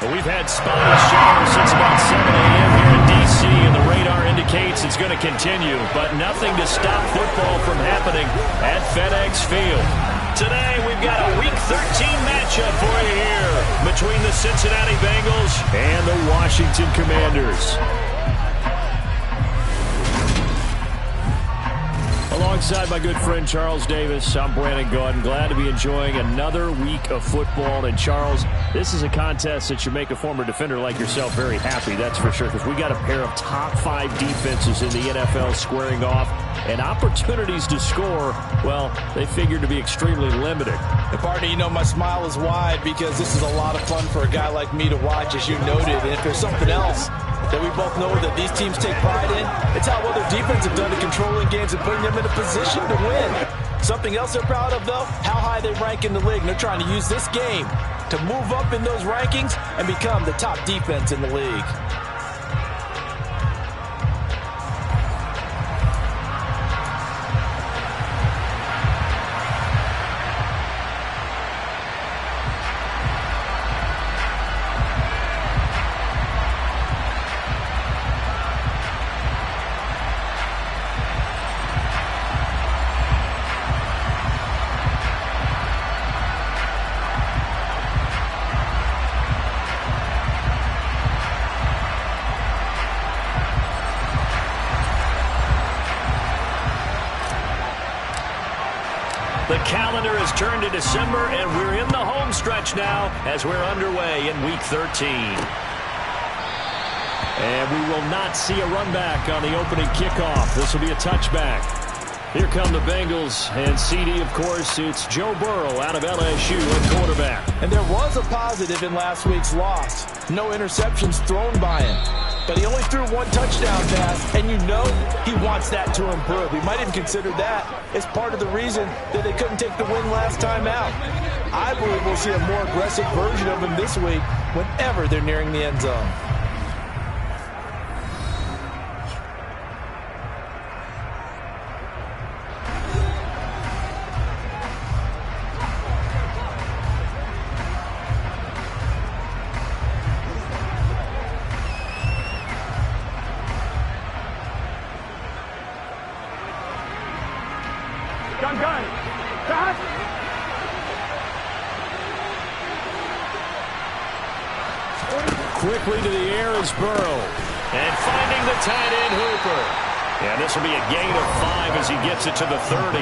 Well, we've had spotty showers since about 7 a.m. here in D.C., and the radar indicates it's going to continue, but nothing to stop football from happening at FedEx Field. Today, we've got a Week 13 matchup for you here between the Cincinnati Bengals and the Washington Commanders. Alongside my good friend Charles Davis, I'm Brandon Gaudin. Glad to be enjoying another week of football. And Charles, this is a contest that should make a former defender like yourself very happy, that's for sure, because we got a pair of top 5 defenses in the NFL squaring off, and opportunities to score, well, they figure to be extremely limited. And partner, you know my smile is wide because this is a lot of fun for a guy like me to watch, as you noted. And if there's something else that we both know that these teams take pride in, it's how well their defense have done to controlling games and putting them in a position to win. Something else they're proud of, though, how high they rank in the league. And they're trying to use this game to move up in those rankings and become the top defense in the league. The calendar has turned to December, and we're in the home stretch now as we're underway in Week 13. And we will not see a run back on the opening kickoff. This will be a touchback. Here come the Bengals, and CD, of course, it's Joe Burrow out of LSU at quarterback. And there was a positive in last week's loss. No interceptions thrown by him. But he only threw 1 touchdown pass, and you know he wants that to improve. He might even consider that as part of the reason that they couldn't take the win last time out. I believe we'll see a more aggressive version of him this week whenever they're nearing the end zone. Quickly to the air is Burrow. And finding the tight end, Hooper. And this will be a gain of 5 as he gets it to the 30.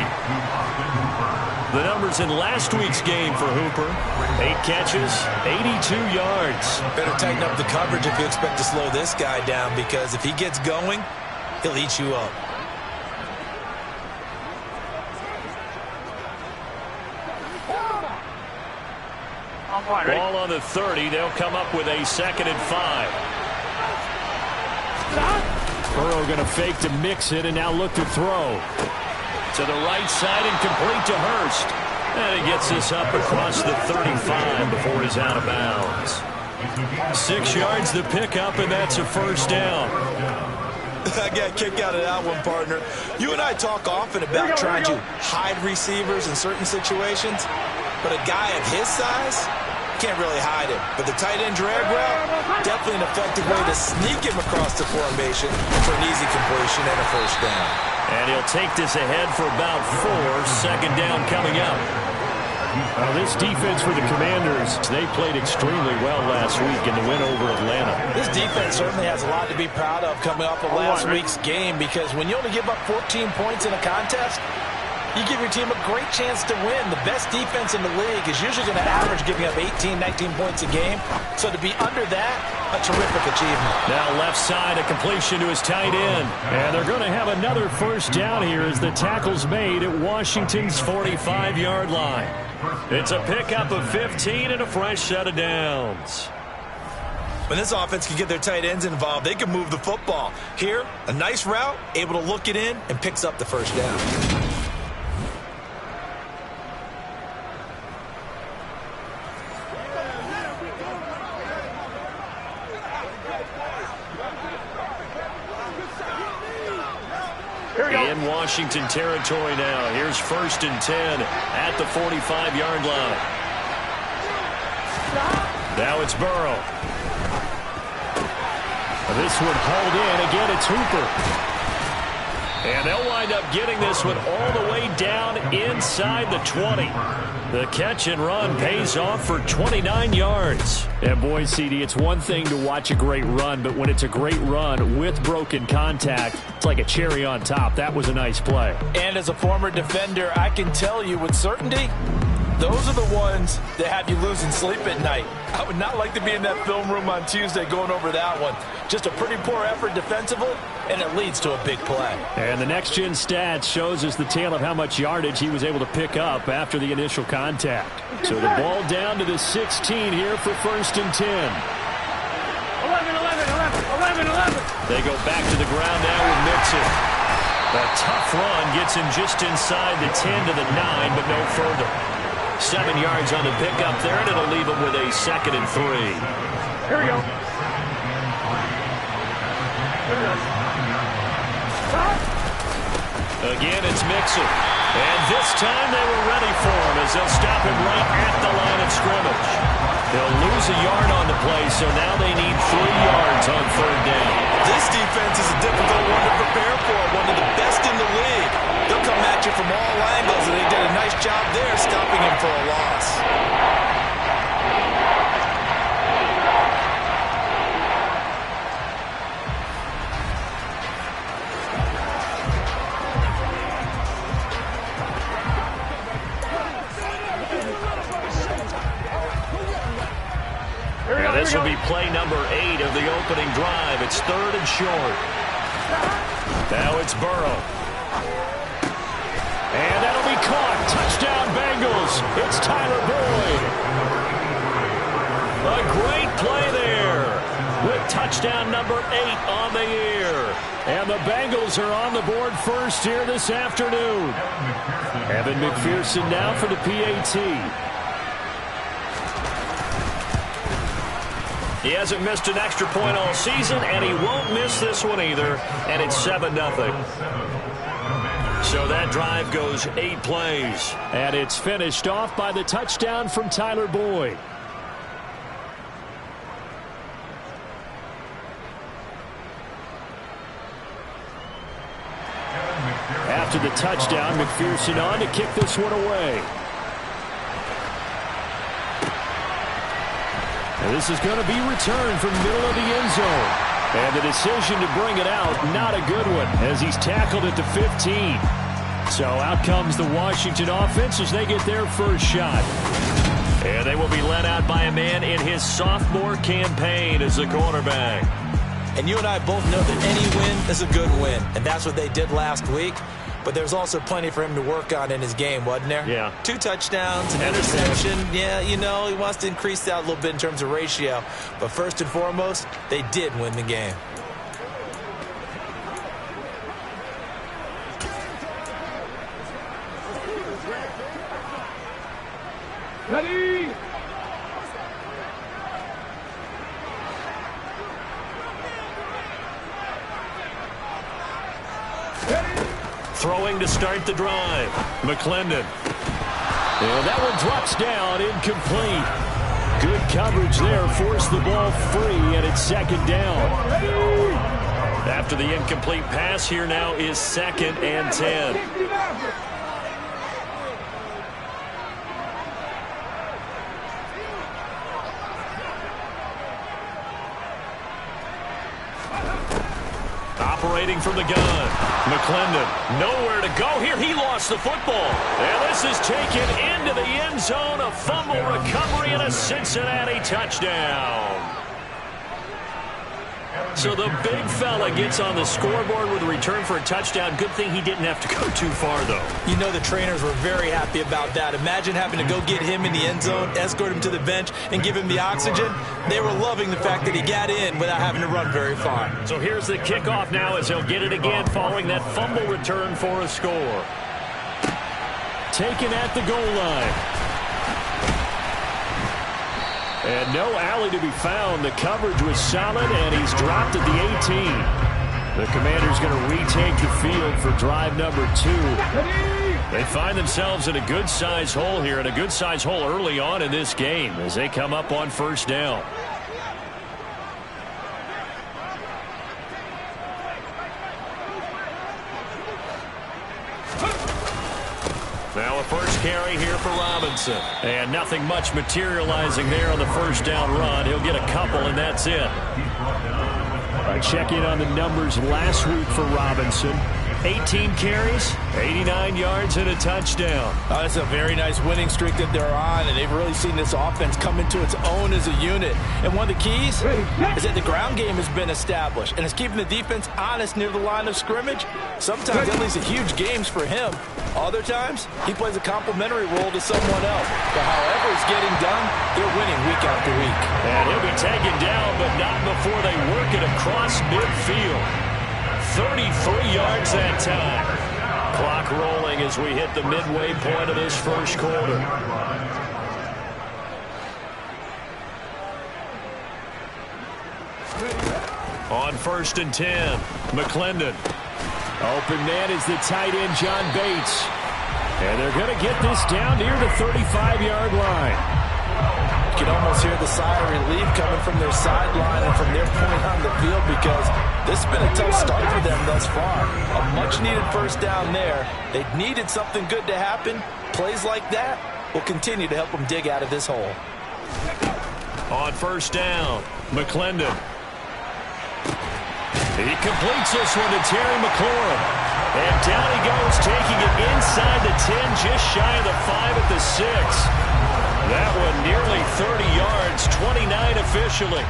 The numbers in last week's game for Hooper: 8 catches, 82 yards. Better tighten up the coverage if you expect to slow this guy down, because if he gets going, he'll eat you up. Ball on the 30. They'll come up with a 2nd and 5. Burrow going to fake to mix it and now look to throw. To the right side and complete to Hurst. And he gets this up across the 35 before he's out of bounds. 6 yards the pickup, and that's a first down. I got a kick out of that one, partner. You and I talk often about trying to hide receivers in certain situations, but a guy of his size can't really hide him. But the tight end drag route, definitely an effective way to sneak him across the formation for an easy completion and a first down. And he'll take this ahead for about 4. 2nd down coming up. Now this defense for the Commanders, they played extremely well last week in the win over Atlanta. This defense certainly has a lot to be proud of coming off of last week's game, because when you only give up 14 points in a contest, you give your team a great chance to win. The best defense in the league is usually going to average giving up 18, 19 points a game. So to be under that, a terrific achievement. Now left side, a completion to his tight end. And they're going to have another first down here as the tackle's made at Washington's 45-yard line. It's a pickup of 15 and a fresh set of downs. When this offense can get their tight ends involved, they can move the football. Here, a nice route, able to look it in, and picks up the first down. In Washington territory now. Here's 1st and 10 at the 45-yard line. Now it's Burrow. This one hauled in. Again, it's Hooper. And they'll wind up getting this one all the way down inside the 20. The catch and run pays off for 29 yards. And boy, CD, it's one thing to watch a great run, but when it's a great run with broken contact, it's like a cherry on top. That was a nice play. And as a former defender, I can tell you with certainty, those are the ones that have you losing sleep at night. I would not like to be in that film room on Tuesday going over that one. Just a pretty poor effort defensively, and it leads to a big play. And the next-gen stats shows us the tale of how much yardage he was able to pick up after the initial contact. So the ball down to the 16 here for 1st and 10. 11. They go back to the ground now with Mixon. A tough run gets him just inside the 10 to the 9, but no further. 7 yards on the pickup there, and it'll leave him with a 2nd and 3. Here we go. Again, it's Mixon. And this time they were ready for him as they'll stop him right at the line of scrimmage. They'll lose a yard on the play, so now they need 3 yards on 3rd down. This defense is a difficult one to prepare for, one of the best in the league. They'll come at you from all angles, and they did a nice job there stopping him for a loss. This will be play number 8 of the opening drive. It's 3rd and short. Now it's Burrow. And that'll be caught. Touchdown, Bengals. It's Tyler Boyd. A great play there with touchdown number 8 on the year. And the Bengals are on the board first here this afternoon. Evan McPherson now for the PAT. He hasn't missed an extra point all season, and he won't miss this one either, and it's 7-0. So that drive goes 8 plays. And it's finished off by the touchdown from Tyler Boyd. After the touchdown, McPherson on to kick this one away. And this is going to be returned from the middle of the end zone. And the decision to bring it out, not a good one, as he's tackled at the 15. So out comes the Washington offense as they get their first shot. And they will be led out by a man in his sophomore campaign as the quarterback. And you and I both know that any win is a good win, and that's what they did last week. But there's also plenty for him to work on in his game, wasn't there? Yeah. 2 touchdowns, an interception. Yeah, you know, he wants to increase that a little bit in terms of ratio. But first and foremost, they did win the game. Ready? Throwing to start the drive. McClendon. And that one drops down, incomplete. Good coverage there, forced the ball free, and it's 2nd down. After the incomplete pass, here now is 2nd and 10. Operating from the gun. McClendon, nowhere to go here. He lost the football. And this is taken into the end zone. A fumble recovery and a Cincinnati touchdown. So the big fella gets on the scoreboard with a return for a touchdown. Good thing he didn't have to go too far, though. You know the trainers were very happy about that. Imagine having to go get him in the end zone, escort him to the bench, and give him the oxygen. They were loving the fact that he got in without having to run very far. So here's the kickoff now as he'll get it again following that fumble return for a score. Taken at the goal line. And no alley to be found. The coverage was solid, and he's dropped at the 18. The Commander's going to retake the field for drive number 2. They find themselves in a good-sized hole here, and a good-sized hole early on in this game as they come up on first down. Now a first carry here for Robinson. And nothing much materializing there on the first down run. He'll get a couple, and that's it. Check in on the numbers last week for Robinson. 18 carries, 89 yards, and a touchdown. Oh, it's a very nice winning streak that they're on, and they've really seen this offense come into its own as a unit. And one of the keys is that the ground game has been established, and it's keeping the defense honest near the line of scrimmage. Sometimes that leads to huge games for him. Other times, he plays a complementary role to someone else. But however it's getting done, they're winning week after week. And he'll be taken down, but not before they work it across midfield. 33 yards that time. Clock rolling as we hit the midway point of this first quarter. On 1st and 10, McClendon. Open man is the tight end, John Bates. And they're going to get this down near the 35-yard line. You can almost hear the sigh of relief coming from their sideline and from their point on the field, because this has been a tough start for them thus far. A much-needed first down there. They needed something good to happen. Plays like that will continue to help them dig out of this hole. On 1st down, McClendon. He completes this one to Terry McLaurin. And down he goes, taking it inside the 10, just shy of the 5 at the 6. That one nearly 30 yards, 29 officially.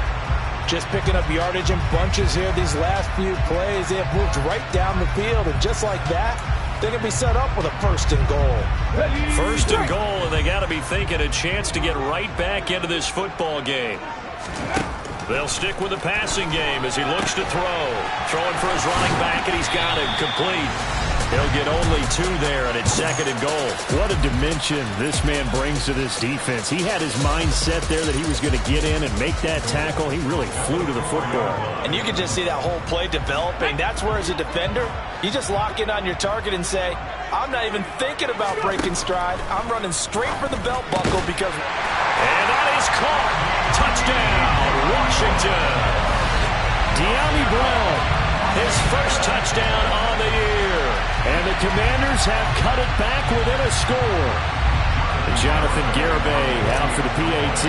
Just picking up yardage in bunches here these last few plays. They have moved right down the field, and just like that, they're going to be set up with a 1st and goal. 1st and goal, and they got to be thinking a chance to get right back into this football game. They'll stick with the passing game as he looks to throw. Throwing for his running back, and he's got him complete. He'll get only 2 there, and it's 2nd and goal. What a dimension this man brings to this defense. He had his mind set there that he was going to get in and make that tackle. He really flew to the football. And you can just see that whole play developing. That's where, as a defender, you just lock in on your target and say, I'm not even thinking about breaking stride. I'm running straight for the belt buckle because... And that is caught. Touchdown, Washington. Dyami Brown, his first touchdown on the year. And the Commanders have cut it back within a score. Jonathan Garibay out for the PAT.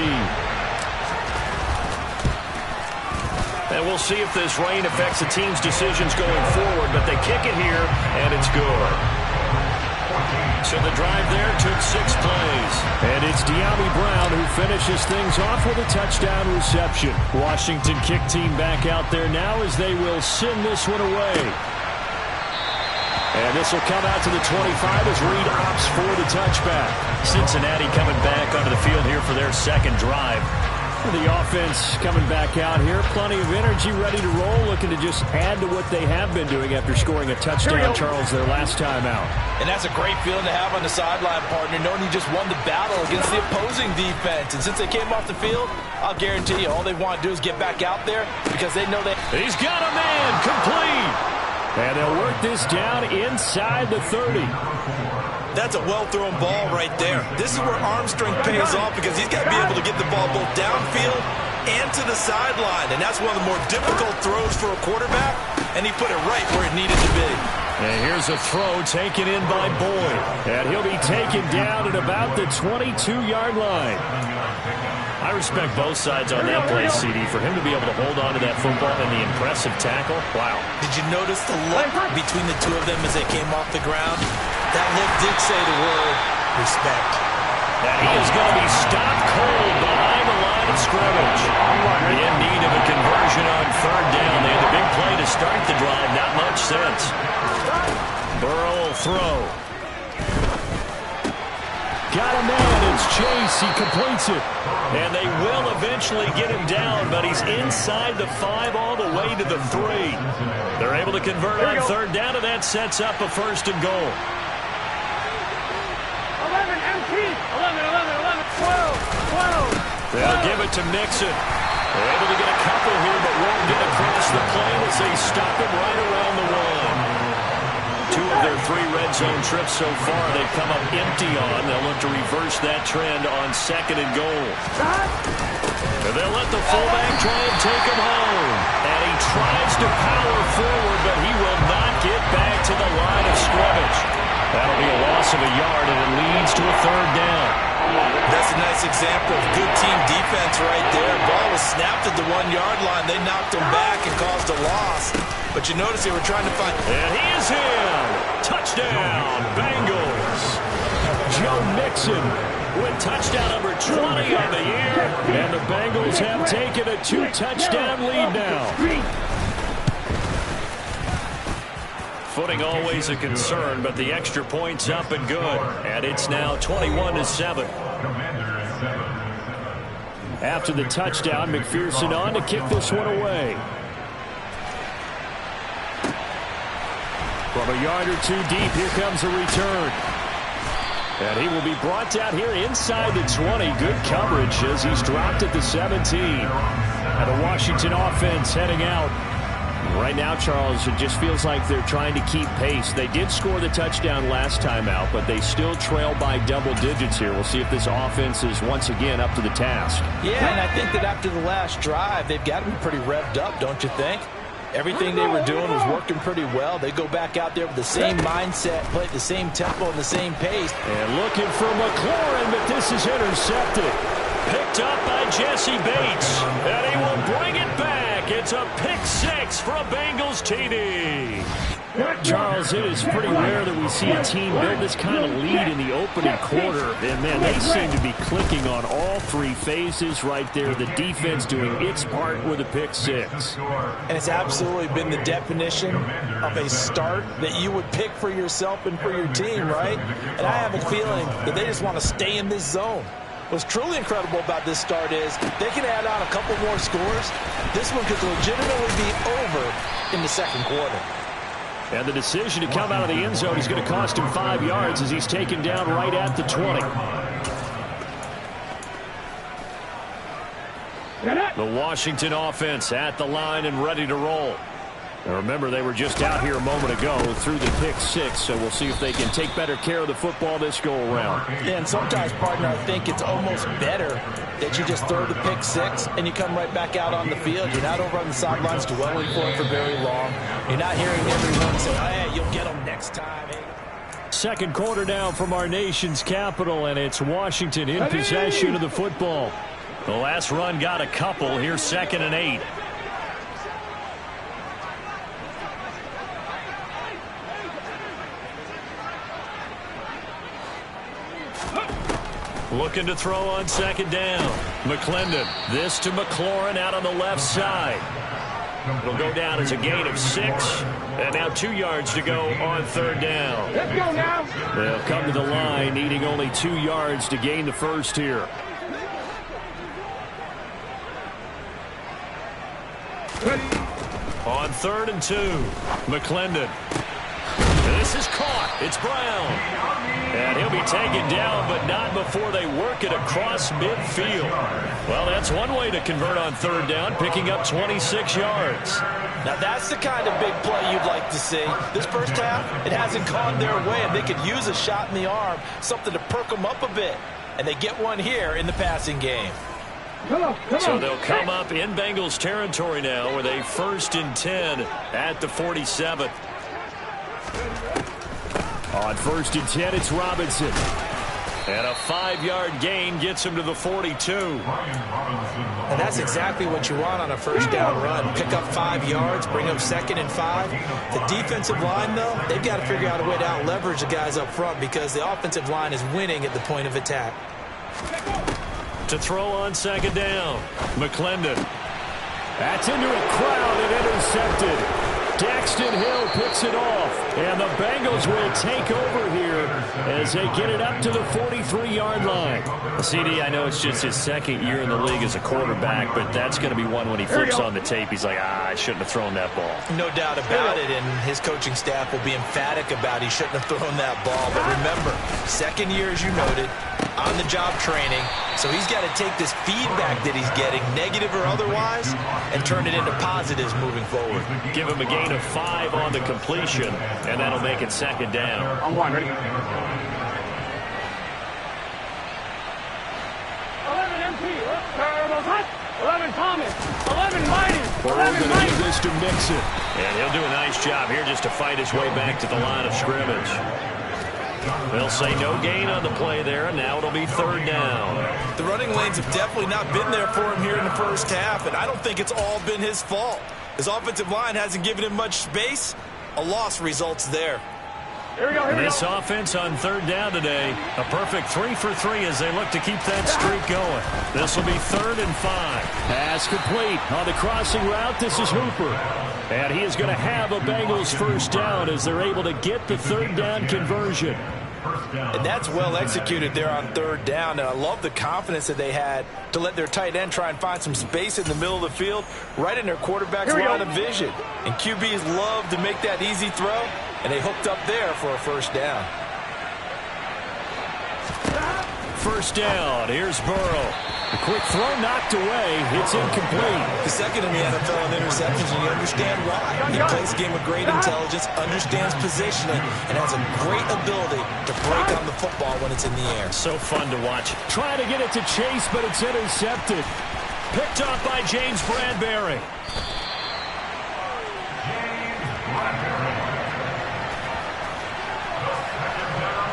And we'll see if this rain affects the team's decisions going forward, but they kick it here, and it's good. So the drive there took 6 plays. And it's Dyami Brown who finishes things off with a touchdown reception. Washington kick team back out there now as they will send this one away. And this will come out to the 25 as Reed opts for the touchback. Cincinnati coming back onto the field here for their 2nd drive. The offense coming back out here. Plenty of energy, ready to roll, looking to just add to what they have been doing after scoring a touchdown, Charles, their last time out. And that's a great feeling to have on the sideline, partner, knowing you just won the battle against the opposing defense. And since they came off the field, I'll guarantee you all they want to do is get back out there because they know that... He's got a man complete. And they'll work this down inside the 30. That's a well-thrown ball right there. This is where arm strength pays off because he's got to be able to get the ball both downfield and to the sideline. And that's one of the more difficult throws for a quarterback, and he put it right where it needed to be. And here's a throw taken in by Boyd. And he'll be taken down at about the 22-yard line. I respect both sides on that play, CD. For him to be able to hold on to that football and the impressive tackle, wow. Did you notice the look between the two of them as they came off the ground? That look did say the word respect. And he is going to be stopped cold behind the line of scrimmage. In need of a conversion on 3rd down. They had the big play to start the drive. Not much sense. Burrow will throw. Got a man. It's Chase. He completes it. And they will eventually get him down, but he's inside the 5 all the way to the 3. They're able to convert on 3rd down, and that sets up a 1st and goal. 12. They'll give it to Mixon. They're able to get a couple here, but won't get across the plane as they stop him right around the 1. 2 of their 3 red zone trips so far, they've come up empty on. They'll look to reverse that trend on 2nd and goal. And they'll let the fullback try and take him home. And he tries to power forward, but he will not get back to the line of scrimmage. That'll be a loss of a yard, and it leads to a 3rd down. That's a nice example of good team defense right there. Ball was snapped at the 1-yard line. They knocked him back and caused a loss. But you notice they were trying to find... And he is in. Touchdown, Bengals. Joe Mixon with touchdown number 20 on the year. And the Bengals have taken a 2-touchdown lead now. Footing always a concern, but the extra point's up and good. And it's now 21-7. After the touchdown, McPherson on to kick this one away. From a yard or 2 deep, here comes a return. And he will be brought down here inside the 20. Good coverage as he's dropped at the 17. And the Washington offense heading out. Right now, Charles, it just feels like they're trying to keep pace. They did score the touchdown last time out, but they still trail by double digits here. We'll see if this offense is once again up to the task. Yeah, and I think that after the last drive, they've got to be pretty revved up, don't you think? Everything they were doing was working pretty well. They go back out there with the same mindset, play at the same tempo and the same pace. And looking for McLaurin, but this is intercepted. Picked up by Jesse Bates. And he will bring it back. It's a pick 6 for a Bengals TD. Charles, it is pretty rare that we see a team build this kind of lead in the opening quarter. And, man, they seem to be clicking on all 3 phases right there. The defense doing its part with a pick 6. And it's absolutely been the definition of a start that you would pick for yourself and for your team, right? And I have a feeling that they just want to stay in this zone. What's truly incredible about this start is they can add on a couple more scores. This one could legitimately be over in the 2nd quarter. And the decision to come out of the end zone is going to cost him 5 yards as he's taken down right at the 20. The Washington offense at the line and ready to roll. Now remember, they were just out here a moment ago through the pick 6, so we'll see if they can take better care of the football this go-around. Yeah, and sometimes, partner, I think it's almost better that you just throw the pick 6 and you come right back out on the field. You're not over on the sidelines dwelling for it for very long. You're not hearing everyone say, oh, yeah, you'll get them next time. Hey. 2nd quarter down from our nation's capital, and it's Washington in possession of the football. The last run got a couple. Here's 2nd and 8. Looking to throw on 2nd down. McClendon. This to McLaurin out on the left side. It'll go down as a gain of 6. And now 2 yards to go on 3rd down. Let's go now. They'll come to the line, needing only 2 yards to gain the first here. On 3rd and 2. McClendon. This is caught. It's Brown. And he'll be taken down, but not before they work it across midfield. Well, that's one way to convert on 3rd down, picking up 26 yards. Now, that's the kind of big play you'd like to see. This first half, it hasn't gone their way, and they could use a shot in the arm, something to perk them up a bit. And they get one here in the passing game. So they'll come up in Bengals territory now with a 1st and 10 at the 47. On 1st and 10, it's Robinson. And a 5-yard gain gets him to the 42. And that's exactly what you want on a 1st down run. Pick up 5 yards, bring up 2nd and 5. The defensive line, though, they've got to figure out a way to out-leverage the guys up front because the offensive line is winning at the point of attack. To throw on 2nd down, McClendon. That's into a crowd and intercepted. Daxton Hill picks it off, and the Bengals will take over here as they get it up to the 43-yard line. CD, I know it's just his 2nd year in the league as a quarterback, but that's going to be one when he flips on the tape. He's like, I shouldn't have thrown that ball. No doubt about it, and his coaching staff will be emphatic about he shouldn't have thrown that ball. But remember, 2nd year, as you noted, on-the-job training, so he's got to take this feedback that he's getting, negative or otherwise, and turn it into positives moving forward. Give him a gain of 5 on the completion, and that'll make it second down. On one, ready? 11 MP, terrible hot. 11 Thomas, 11 Mighty, 11 Mighty. This to mix it. And he'll do a nice job here just to fight his way back to the line of scrimmage. They'll say no gain on the play there, and now it'll be third down. The running lanes have definitely not been there for him here in the first half, and I don't think it's all been his fault. His offensive line hasn't given him much space. A loss results there. Here we go, This offense on third down today, a perfect 3 for 3 as they look to keep that streak going. This will be 3rd and 5. Pass complete on the crossing route. This is Hooper. And he is going to have a Bengals first down as they're able to get the third down conversion. And that's well executed there on third down. And I love the confidence that they had to let their tight end try and find some space in the middle of the field, right in their quarterback's line of vision. And QBs love to make that easy throw, and they hooked up there for a first down. First down. Here's Burrow. A quick throw knocked away. It's incomplete. The second in the NFL in interceptions, and you understand why. He plays a game of great intelligence, understands positioning, and has a great ability to break on the football when it's in the air. So fun to watch. Trying to get it to Chase, but it's intercepted. Picked up by James Bradberry.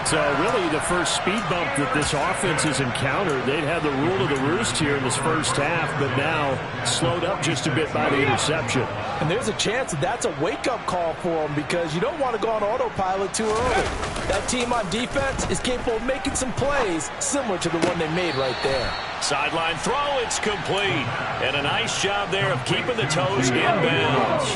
So really the first speed bump that this offense has encountered. They'd had the rule of the roost here in this first half, but now slowed up just a bit by the interception. And there's a chance that that's a wake-up call for them, because you don't want to go on autopilot too early. That team on defense is capable of making some plays similar to the one they made right there. Sideline throw, it's complete. And a nice job there of keeping the toes in bounds.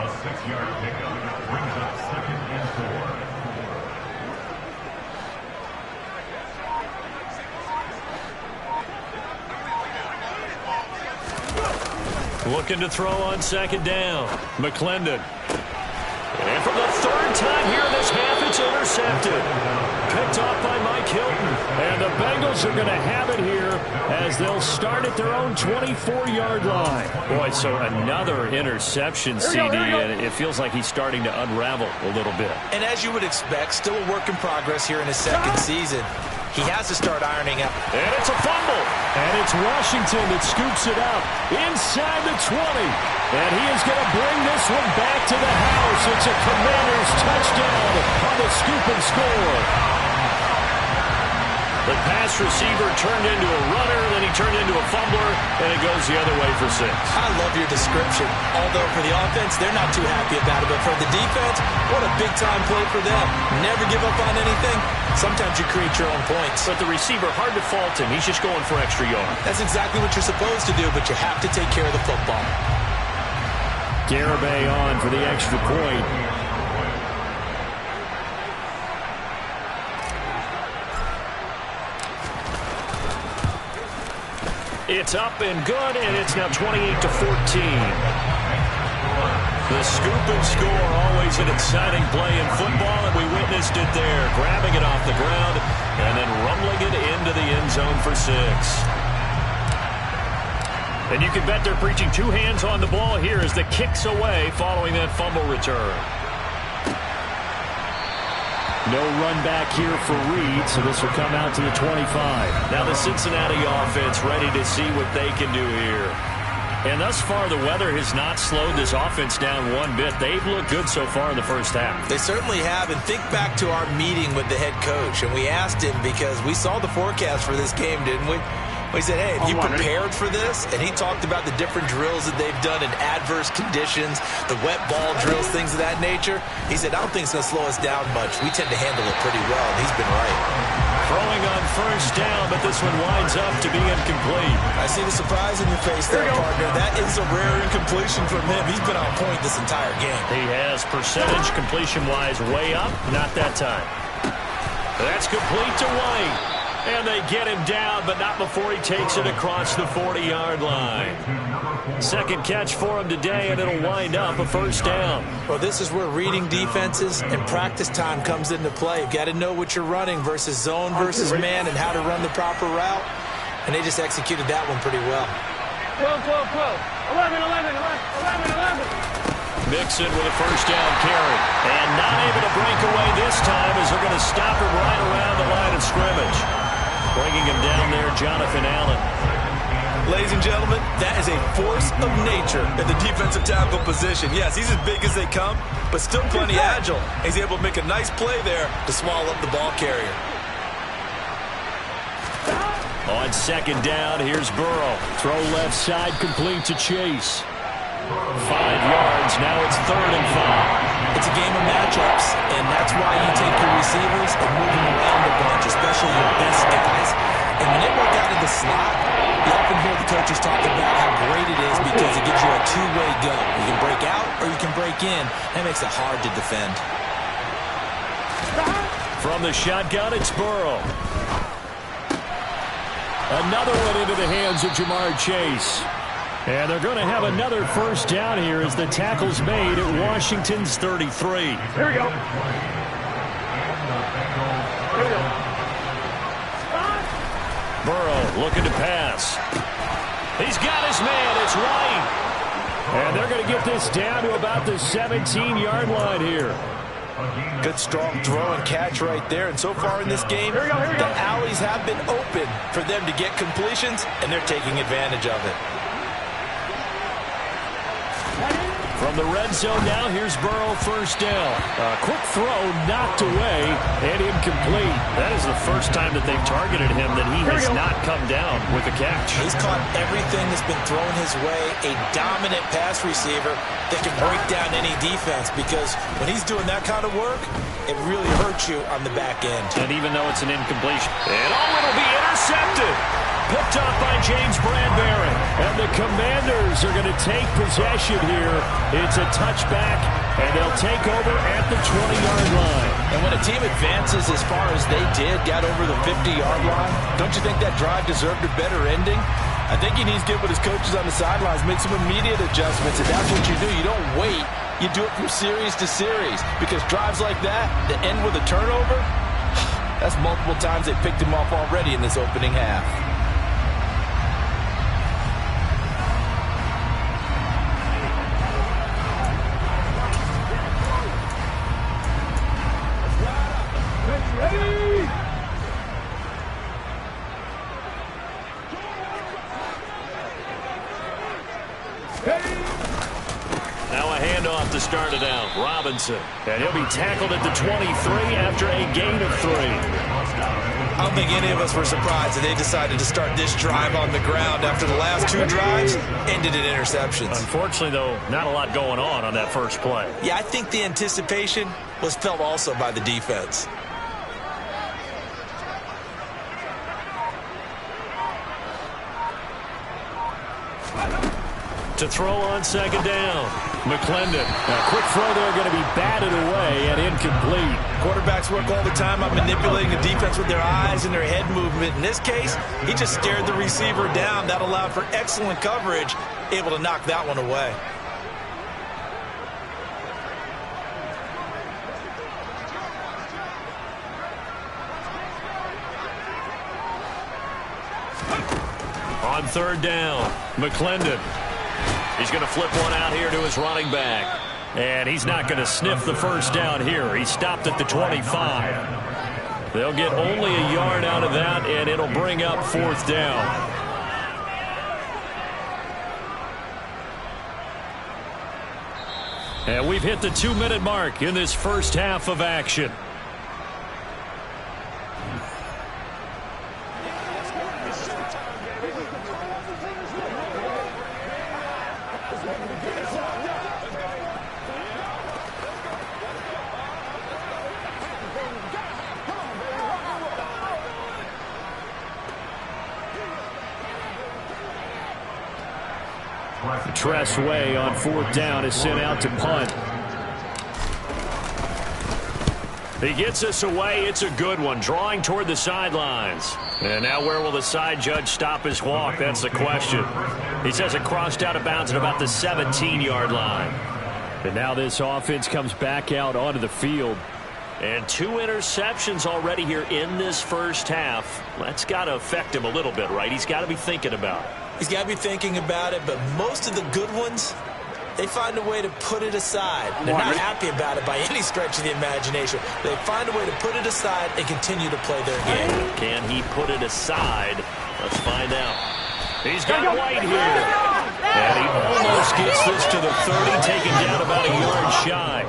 A 6-yard pickup brings up 2nd and 4. Looking to throw on second down. McClendon. And for the third time here in this half, it's intercepted. Picked off by Mike Hilton. And the Bengals are going to have it here as they'll start at their own 24-yard line. Boy, so another interception, CD, and it feels like he's starting to unravel a little bit. And as you would expect, still a work in progress here in his second season. He has to start ironing out. And it's a fumble. And it's Washington that scoops it out inside the 20. And he is going to bring this one back to the house. It's a Commanders touchdown on the scoop and score. The pass receiver turned into a runner, then he turned into a fumbler, and it goes the other way for 6. I love your description. Although for the offense, they're not too happy about it. But for the defense, what a big-time play for them. Never give up on anything. Sometimes you create your own points. But the receiver, hard to fault him. He's just going for extra yard. That's exactly what you're supposed to do, but you have to take care of the football. Garibay on for the extra point. It's up and good, and it's now 28-14. The scoop and score, always an exciting play in football, and we witnessed it there, grabbing it off the ground and then rumbling it into the end zone for 6. And you can bet they're preaching 2 hands on the ball here as the kick's away following that fumble return. No run back here for Reed, so this will come out to the 25. Now the Cincinnati offense ready to see what they can do here. And thus far, the weather has not slowed this offense down one bit. They've looked good so far in the first half. They certainly have. And think back to our meeting with the head coach. And we asked him, because we saw the forecast for this game, didn't we? We said, hey, have you prepared for this? And he talked about the different drills that they've done in adverse conditions, the wet ball drills, things of that nature. He said, I don't think it's going to slow us down much. We tend to handle it pretty well, and he's been right. Throwing on first down, but this one winds up to be incomplete. I see the surprise in your face there, partner. That is a rare incompletion from him. He's been on point this entire game. He has percentage completion-wise way up. Not that time. That's complete to White. And they get him down, but not before he takes it across the 40-yard line. Second catch for him today, and it'll wind up a first down. Well, this is where reading defenses and practice time comes into play. You've got to know what you're running versus zone versus man and how to run the proper route. And they just executed that one pretty well. 12, 12, 12. 11, 11, 11, 11, 11. Mixon with a first down carry. And not able to break away this time as they're going to stop him right around the line of scrimmage. Bringing him down there, Jonathan Allen. Ladies and gentlemen, that is a force of nature at the defensive tackle position. Yes, he's as big as they come, but still plenty agile. He's able to make a nice play there to swallow up the ball carrier. On second down, here's Burrow. Throw left side, complete to Chase. 5 yards, now it's 3rd and 5. It's a game of matchups, and that's why you take your receivers and move them around a bunch, especially your best guys. And when they work out of the slot, you often hear the coaches talk about how great it is because it gives you a two-way go. You can break out or you can break in. That makes it hard to defend. From the shotgun, it's Burrow. Another one into the hands of Jamar Chase. And they're going to have another first down here as the tackle's made at Washington's 33. Here we go. Burrow looking to pass. He's got his man. It's Wright. And they're going to get this down to about the 17-yard line here. Good strong throw and catch right there. And so far in this game, the alleys have been open for them to get completions, and they're taking advantage of it. From the red zone now, here's Burrow, first down. A quick throw knocked away and incomplete. That is the first time that they've targeted him that he has not come down with a catch. He's caught everything that's been thrown his way. A dominant pass receiver that can break down any defense because when he's doing that kind of work, it really hurts you on the back end. And even though it's an incompletion, and it'll be intercepted. Picked up by James Bradbury. And the Commanders are going to take possession here. It's a touchback, and they'll take over at the 20-yard line. And when a team advances as far as they did, got over the 50-yard line, don't you think that drive deserved a better ending? I think he needs to get with his coaches on the sidelines, make some immediate adjustments, and that's what you do. You don't wait. You do it from series to series because drives like that end with a turnover, that's multiple times they picked him off already in this opening half. Now a handoff to start it out. Robinson. And he'll be tackled at the 23 after a gain of 3. I don't think any of us were surprised that they decided to start this drive on the ground after the last 2 drives ended in interceptions. Unfortunately, though, not a lot going on that first play. Yeah, I think the anticipation was felt also by the defense. To throw on second down. McClendon. A quick throw there going to be batted away and incomplete. Quarterbacks work all the time on manipulating the defense with their eyes and their head movement. In this case, he just stared the receiver down. That allowed for excellent coverage, able to knock that one away. On third down, McClendon. He's going to flip one out here to his running back. And he's not going to sniff the first down here. He stopped at the 25. They'll get only a yard out of that, and it'll bring up 4th down. And we've hit the 2-minute mark in this first half of action. Tress Way on 4th down is sent out to punt. He gets us away. It's a good one. Drawing toward the sidelines. And now where will the side judge stop his walk? That's the question. He says it crossed out of bounds at about the 17-yard line. And now this offense comes back out onto the field. And 2 interceptions already here in this first half. That's got to affect him a little bit, right? He's got to be thinking about it. He's got to be thinking about it, but most of the good ones, they find a way to put it aside. They're not happy about it by any stretch of the imagination. They find a way to put it aside and continue to play their game. Can he put it aside? Let's find out. He's got White here. And he almost gets this to the 30, taken down about a yard shy.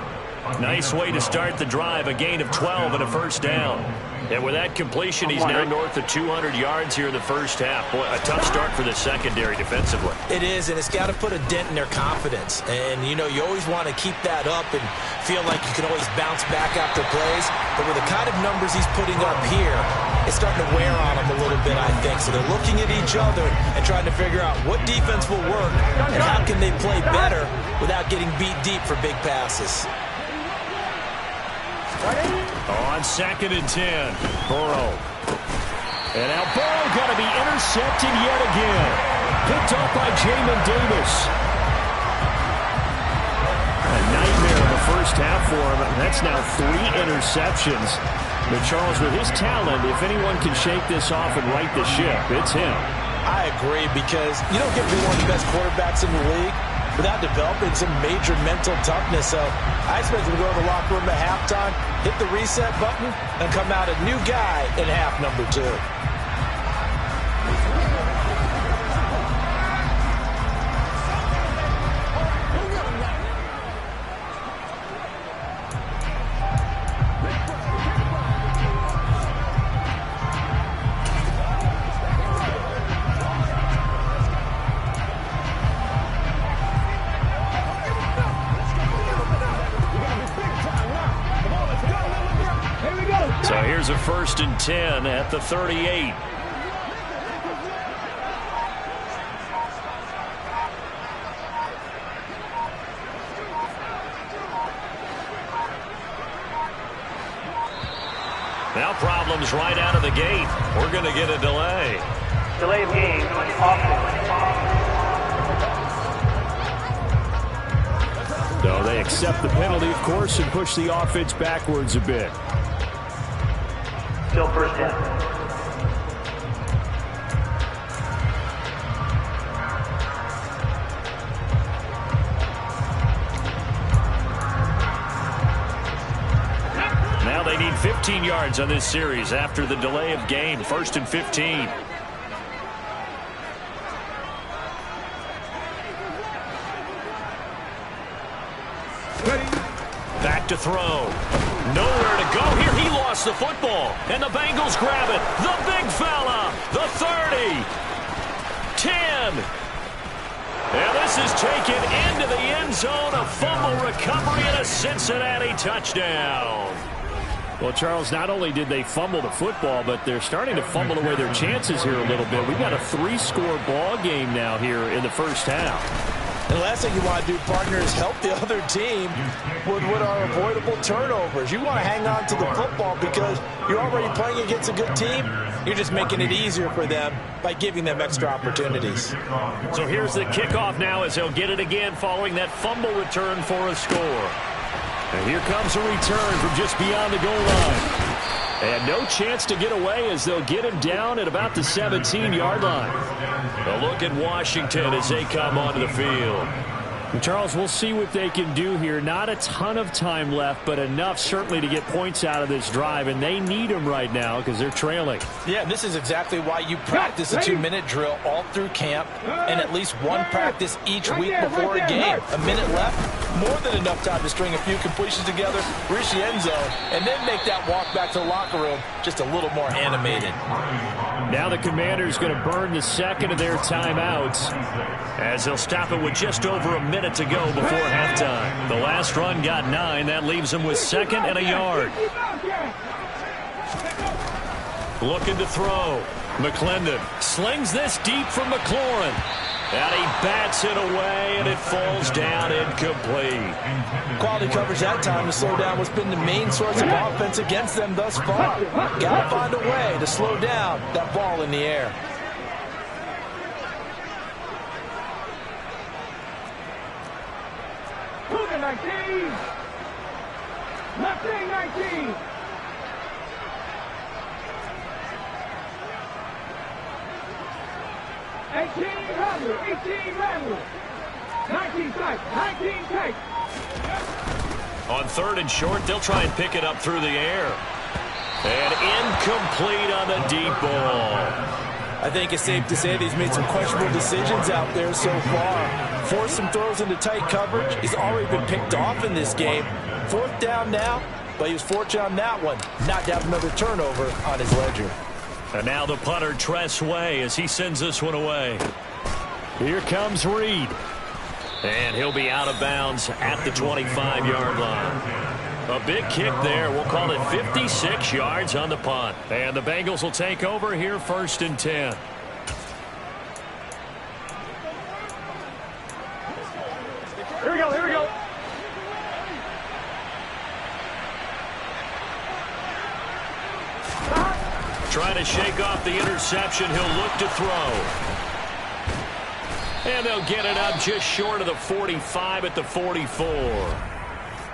Nice way to start the drive, a gain of 12 and a first down. And with that completion, he's now north of 200 yards here in the first half. Boy, a tough start for the secondary defensively. It is, and it's got to put a dent in their confidence. And, you know, you always want to keep that up and feel like you can always bounce back after plays. But with the kind of numbers he's putting up here, it's starting to wear on them a little bit, I think. So they're looking at each other and trying to figure out what defense will work and how can they play better without getting beat deep for big passes. On 2nd and 10, Burrow. And now Burrow going to be intercepted yet again. Picked up by Jamin Davis. A nightmare of a first half for him. That's now 3 interceptions. But Charles, with his talent, if anyone can shake this off and right the ship, it's him. I agree, because you don't get to be one of the best quarterbacks in the league without developing some major mental toughness. So I expect him to go to the locker room at halftime, hit the reset button, and come out a new guy in half number 2. So here's a 1st and 10 at the 38. Now problems right out of the gate. We're going to get a delay. Delay of game. So they accept the penalty, of course, and push the offense backwards a bit. Still first down. Now they need 15 yards on this series after the delay of game. 1st and 15. Back to throw. Nowhere to go here. He lost the football. And the Bengals grab it. The big fella. The 30. 10. And this is taken into the end zone. A fumble recovery and a Cincinnati touchdown. Well, Charles, not only did they fumble the football, but they're starting to fumble away their chances here a little bit. We've got a 3-score ball game now here in the first half. And the last thing you want to do, partner, is help the other team with what are avoidable turnovers. You want to hang on to the football because you're already playing against a good team. You're just making it easier for them by giving them extra opportunities. So here's the kickoff now as they'll get it again following that fumble return for a score. And here comes a return from just beyond the goal line. And no chance to get away as they'll get him down at about the 17-yard line. A look at Washington as they come onto the field. And Charles, we'll see what they can do here. Not a ton of time left, but enough certainly to get points out of this drive. And they need them right now because they're trailing. Yeah, this is exactly why you practice a 2-minute drill all through camp and at least one practice each week before a game. A minute left, more than enough time to string a few completions together, reach the end zone, and then make that walk back to the locker room just a little more animated. Now the Commanders going to burn the second of their timeouts as they'll stop it with just over a minute to go before halftime. The last run got 9. That leaves them with 2nd and a yard. Looking to throw. McClendon slings this deep from McLaurin. And he bats it away, and it falls down incomplete. Quality coverage that time to slow down what's been the main source of offense against them thus far. Got to find a way to slow down that ball in the air. Cougar 19. Mustang 19. Rattler, 18 Rattler. 19 strike, 19 take. On 3rd and short, they'll try and pick it up through the air. And incomplete on the deep ball. I think it's safe to say that he's made some questionable decisions out there so far. Forced some throws into tight coverage. He's already been picked off in this game. 4th down now, but he was fortunate on that one. Not to have another turnover on his ledger. And now the punter, Tress Way, as he sends this one away. Here comes Reed. And he'll be out of bounds at the 25-yard line. A big kick there. We'll call it 56 yards on the punt. And the Bengals will take over here 1st and 10. Here we go, here we go. Trying to shake off the interception. He'll look to throw. And they'll get it up just short of the 45 at the 44.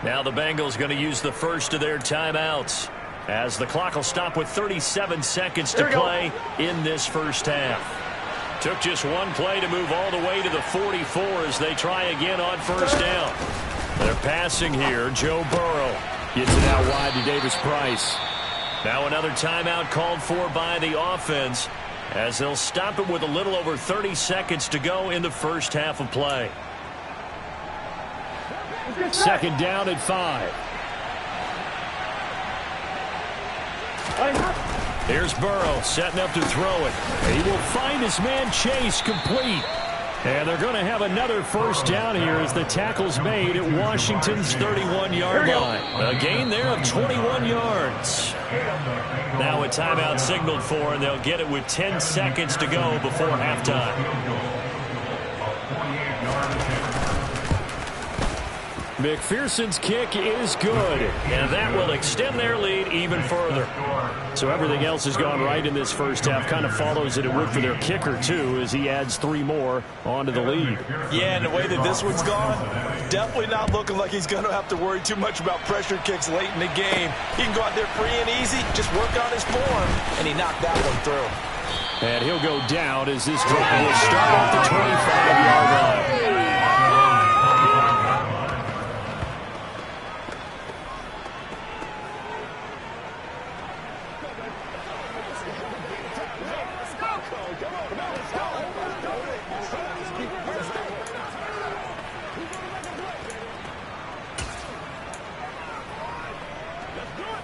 Now the Bengals going to use the first of their timeouts, as the clock will stop with 37 seconds to play in this first half. Took just one play to move all the way to the 44 as they try again on 1st down. They're passing here. Joe Burrow gets it out wide to Davis Price. Now another timeout called for by the offense, as they'll stop it with a little over 30 seconds to go in the first half of play. 2nd down at 5. Here's Burrow setting up to throw it. He will find his man Chase complete. And they're going to have another 1st down here as the tackle's made at Washington's 31-yard line. A gain there of 21 yards. Now a timeout signaled for, and they'll get it with 10 seconds to go before halftime. McPherson's kick is good, and that will extend their lead even further. So everything else has gone right in this first half. Kind of follows it would for their kicker, too, as he adds 3 more onto the lead. Yeah, and the way that this one's gone, definitely not looking like he's going to have to worry too much about pressure kicks late in the game. He can go out there free and easy, just work on his form, and he knocked that one through. And he'll go down as this drive will start off the 25-yard line.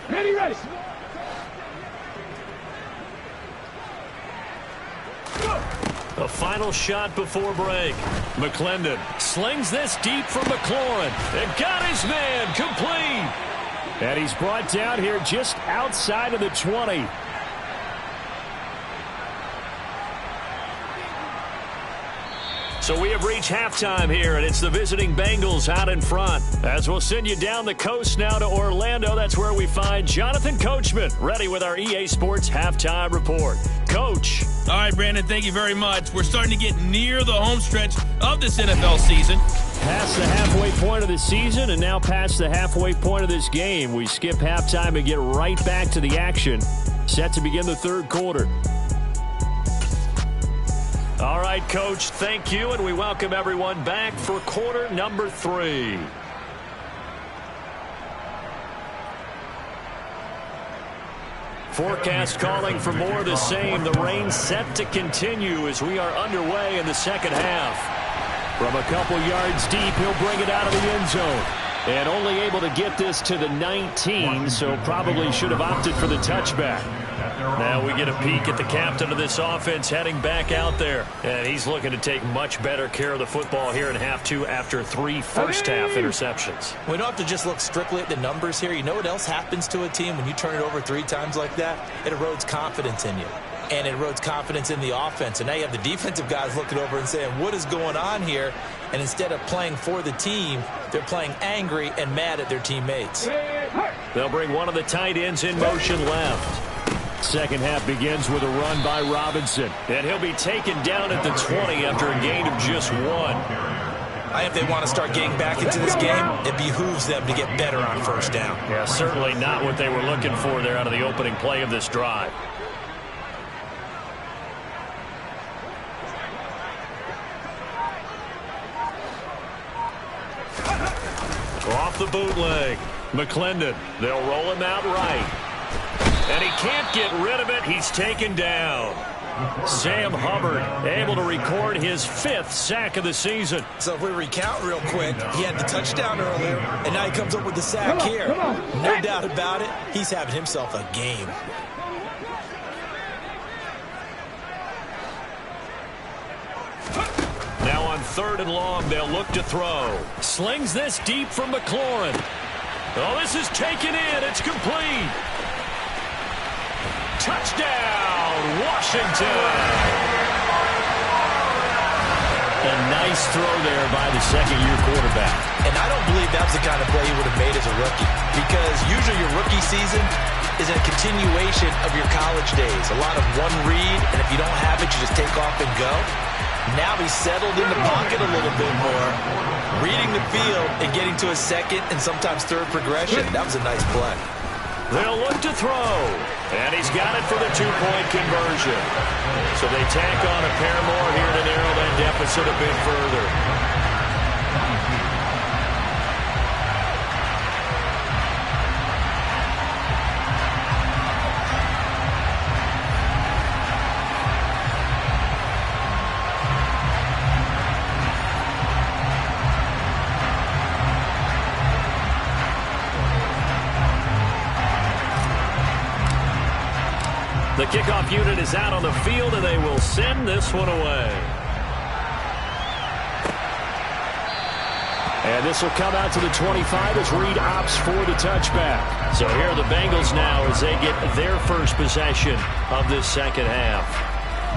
Ready. A final shot before break. McClendon slings this deep for McLaurin. And got his man complete. And he's brought down here just outside of the 20. So we have reached halftime here, and it's the visiting Bengals out in front. As we'll send you down the coast now to Orlando, that's where we find Jonathan Coachman, ready with our EA Sports Halftime Report. Coach. All right, Brandon, thank you very much. We're starting to get near the home stretch of this NFL season. Past the halfway point of the season, and now past the halfway point of this game. We skip halftime and get right back to the action. Set to begin the 3rd quarter. All right, Coach, thank you, and we welcome everyone back for quarter number 3. Forecast calling for more of the same. The rain set to continue as we are underway in the second half. From a couple yards deep, he'll bring it out of the end zone. And only able to get this to the 19, so probably should have opted for the touchback. Now we get a peek at the captain of this offense heading back out there. And he's looking to take much better care of the football here in half 2 after 3 first-half interceptions. We don't have to just look strictly at the numbers here. You know what else happens to a team when you turn it over 3 times like that? It erodes confidence in you. and it erodes confidence in the offense. And now you have the defensive guys looking over and saying, what is going on here? And instead of playing for the team, they're playing angry and mad at their teammates. They'll bring one of the tight ends in motion left. Second half begins with a run by Robinson. And he'll be taken down at the 20 after a gain of just 1. If they want to start getting back into this game, it behooves them to get better on first down. Yeah, certainly not what they were looking for there out of the opening play of this drive. Off the bootleg. McClendon. They'll roll him out right. And he can't get rid of it. He's taken down. Sam Hubbard able to record his 5th sack of the season. So if we recount real quick, he had the touchdown earlier, and now he comes up with the sack here. No doubt about it, he's having himself a game. Now on 3rd and long, they'll look to throw. Slings this deep from McLaurin. Oh, this is taken in. It's complete. Touchdown, Washington. A nice throw there by the second-year quarterback. And I don't believe that's the kind of play he would have made as a rookie, because usually your rookie season is a continuation of your college days. A lot of one read, and if you don't have it, you just take off and go. Now he's settled in the pocket a little bit more, reading the field and getting to a second and sometimes third progression. That was a nice play. They'll look to throw, and he's got it for the 2-point conversion. So they tack on a pair more here to narrow that deficit a bit further. The kickoff unit is out on the field, and they will send this one away. And this will come out to the 25 as Reed opts for the touchback. So here are the Bengals now as they get their first possession of this second half.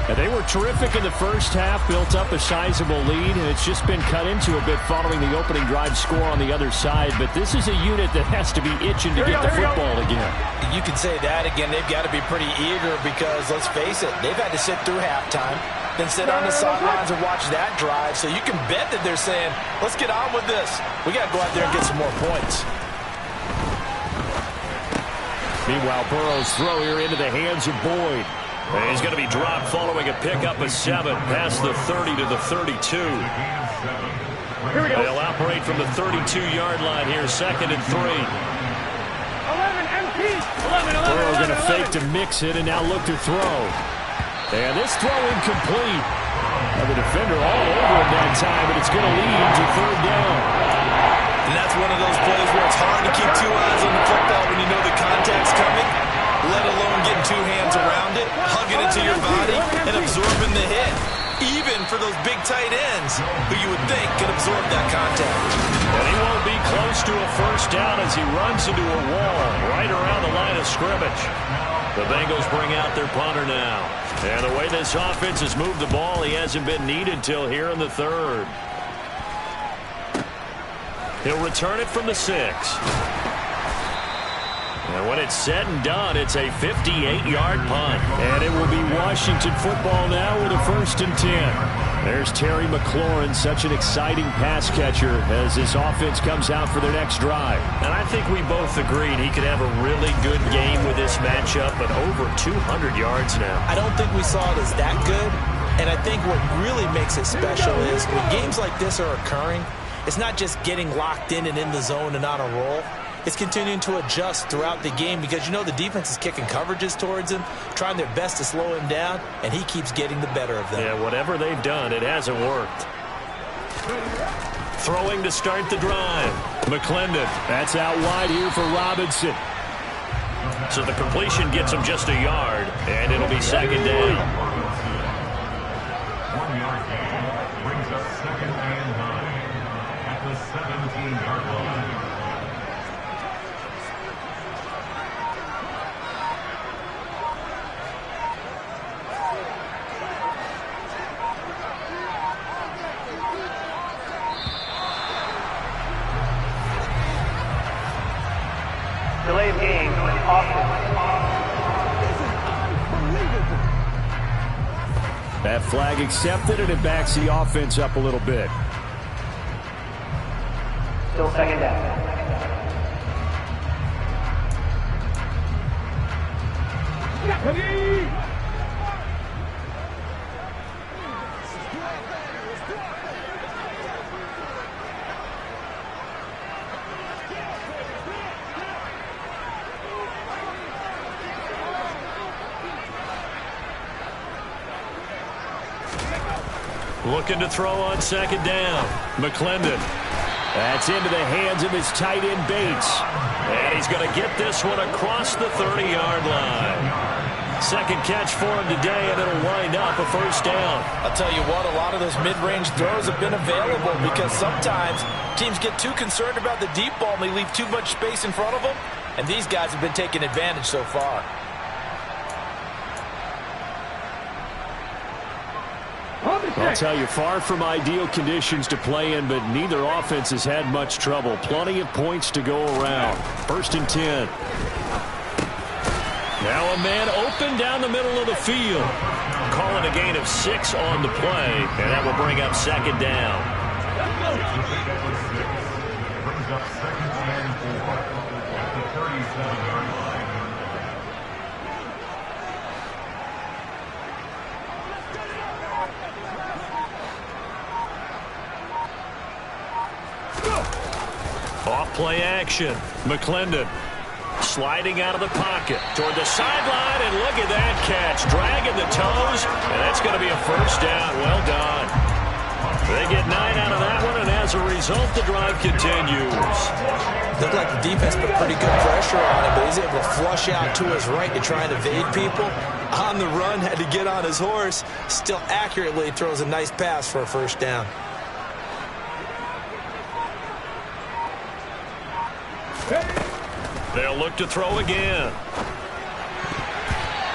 And they were terrific in the first half, built up a sizable lead, and it's just been cut into a bit following the opening drive score on the other side. But this is a unit that has to be itching to get the football again. You can say that again. They've got to be pretty eager because, let's face it, they've had to sit through halftime, then sit on the sidelines and watch that drive. So you can bet that they're saying, let's get on with this. We got to go out there and get some more points. Meanwhile, Burrow's throw here into the hands of Boyd. And he's going to be dropped following a pickup of 7 past the 30 to the 32. They'll operate from the 32-yard line here, 2nd and 3. 11 MP. 11. Burrow going to fake to mix it and now look to throw. And this throw incomplete. The defender all over him that time, but it's going to lead to 3rd down. And that's one of those plays where it's hard to keep 2 eyes on the football when you know the contact's coming, let alone getting 2 hands around it, hugging it to your body, and absorbing the hit. Even for those big tight ends who you would think could absorb that contact. And he won't be close to a first down as he runs into a wall right around the line of scrimmage. The Bengals bring out their punter now. And the way this offense has moved the ball, he hasn't been needed till here in the 3rd. He'll return it from the 6. And when it's said and done, it's a 58-yard punt. And it will be Washington football now with a 1st and 10. There's Terry McLaurin, such an exciting pass catcher as this offense comes out for their next drive. And I think we both agreed he could have a really good game with this matchup, but over 200 yards now. I don't think we saw it as that good. And I think what really makes it special is when games like this are occurring, it's not just getting locked in and in the zone and on a roll. It's continuing to adjust throughout the game because you know the defense is kicking coverages towards him, trying their best to slow him down, and he keeps getting the better of them. Yeah, whatever they've done, it hasn't worked. Throwing to start the drive. McClendon. That's out wide here for Robinson. So the completion gets him just a yard, and it'll be 2nd down. 1-yard gain brings up 2nd and 9 at the 17-yard line. That flag accepted, and it backs the offense up a little bit. Still second down. Looking to throw on second down. McClendon. That's into the hands of his tight end Bates. And he's going to get this one across the 30-yard line. Second catch for him today, and it'll wind up a first down. I'll tell you what, a lot of those mid-range throws have been available because sometimes teams get too concerned about the deep ball and they leave too much space in front of them. And these guys have been taking advantage so far. I'll tell you, far from ideal conditions to play in, but neither offense has had much trouble. Plenty of points to go around. First and 10. Now a man open down the middle of the field. Calling a gain of 6 on the play, and that will bring up second down. Brings up second and 4 at the 37-yard line. Off play action. McClendon sliding out of the pocket toward the sideline, and look at that catch. Dragging the toes, and that's going to be a first down. Well done. They get 9 out of that one, and as a result, the drive continues. Looked like the defense put pretty good pressure on him, but he's able to flush out to his right to try and evade people. On the run, had to get on his horse. Still accurately throws a nice pass for a first down. They'll look to throw again.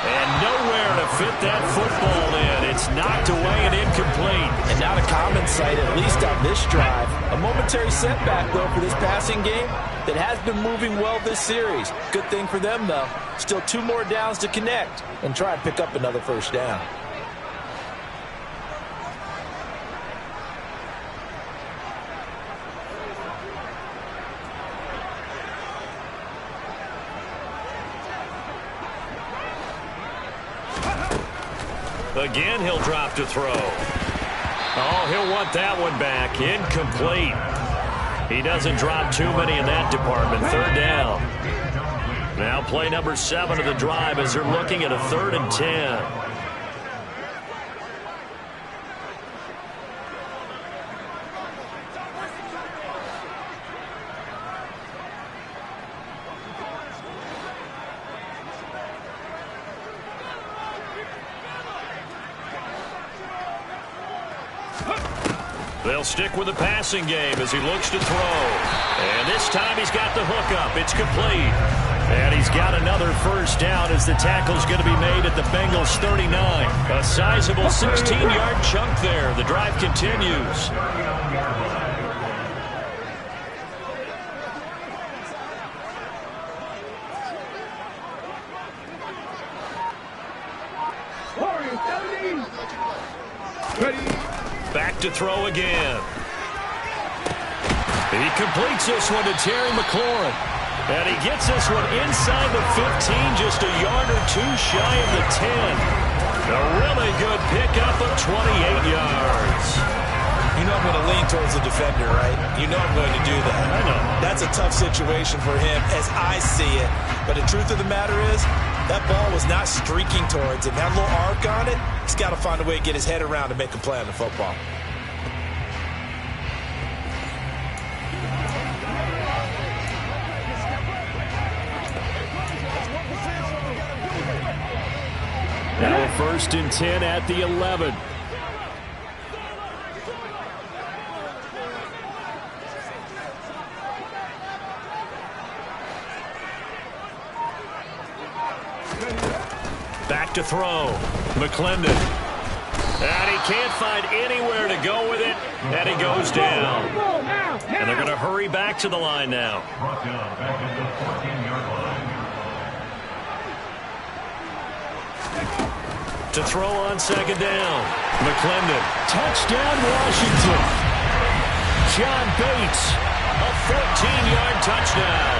And nowhere to fit that football in. It's knocked away and incomplete. And not a common sight, at least on this drive. A momentary setback, though, for this passing game that has been moving well this series. Good thing for them, though. Still 2 more downs to connect and try and pick up another first down. Again, he'll drop to throw. Oh, he'll want that one back. Incomplete. He doesn't drop too many in that department. Third down. Now play number 7 of the drive as they're looking at a 3rd and 10. They'll stick with the passing game as he looks to throw. And this time he's got the hook up. It's complete. And he's got another first down as the tackle's going to be made at the Bengals 39. A sizable 16-yard chunk there. The drive continues. Back to throw again. He completes this one to Terry McLaurin. And he gets this one inside the 15, just a yard or 2 shy of the 10. A really good pickup of 28 yards. You know I'm going to lean towards the defender, right? You know I'm going to do that. I know. That's a tough situation for him as I see it. But the truth of the matter is, that ball was not streaking towards him. That little arc on it, he's got to find a way to get his head around and make a play on the football. Now a 1st and 10 at the 11. Back to throw. McClendon. And he can't find anywhere to go with it. And he goes down. And they're going to hurry back to the line now. Brought down back at the 14-yard line. To throw on second down. McClendon. Touchdown, Washington. John Bates. A 14-yard touchdown.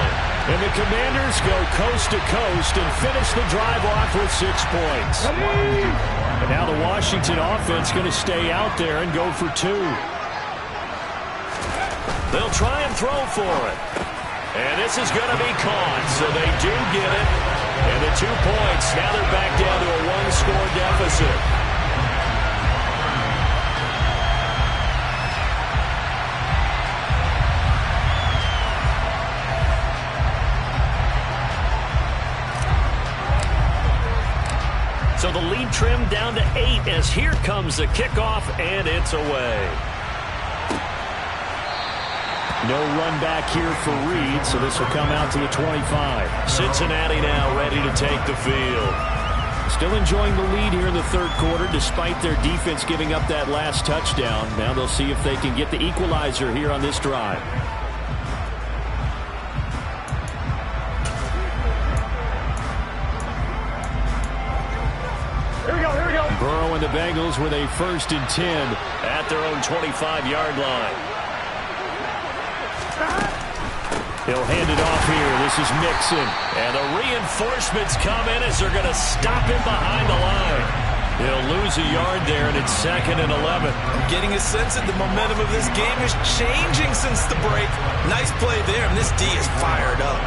And the Commanders go coast to coast and finish the drive off with 6 points. And now the Washington offense going to stay out there and go for 2. They'll try and throw for it. And this is going to be caught, so they do get it. And the 2 points, now they're back down to a 1-score deficit. So the lead trimmed down to 8 as here comes the kickoff, and it's away. No run back here for Reed, so this will come out to the 25. Cincinnati now ready to take the field. Still enjoying the lead here in the third quarter despite their defense giving up that last touchdown. Now they'll see if they can get the equalizer here on this drive. Burrow and the Bengals with a 1st and 10 at their own 25-yard line. He'll hand it off here. This is Mixon. And the reinforcements come in as they're going to stop him behind the line. He'll lose a yard there, and it's 2nd and 11. I'm getting a sense that the momentum of this game is changing since the break. Nice play there, and this D is fired up.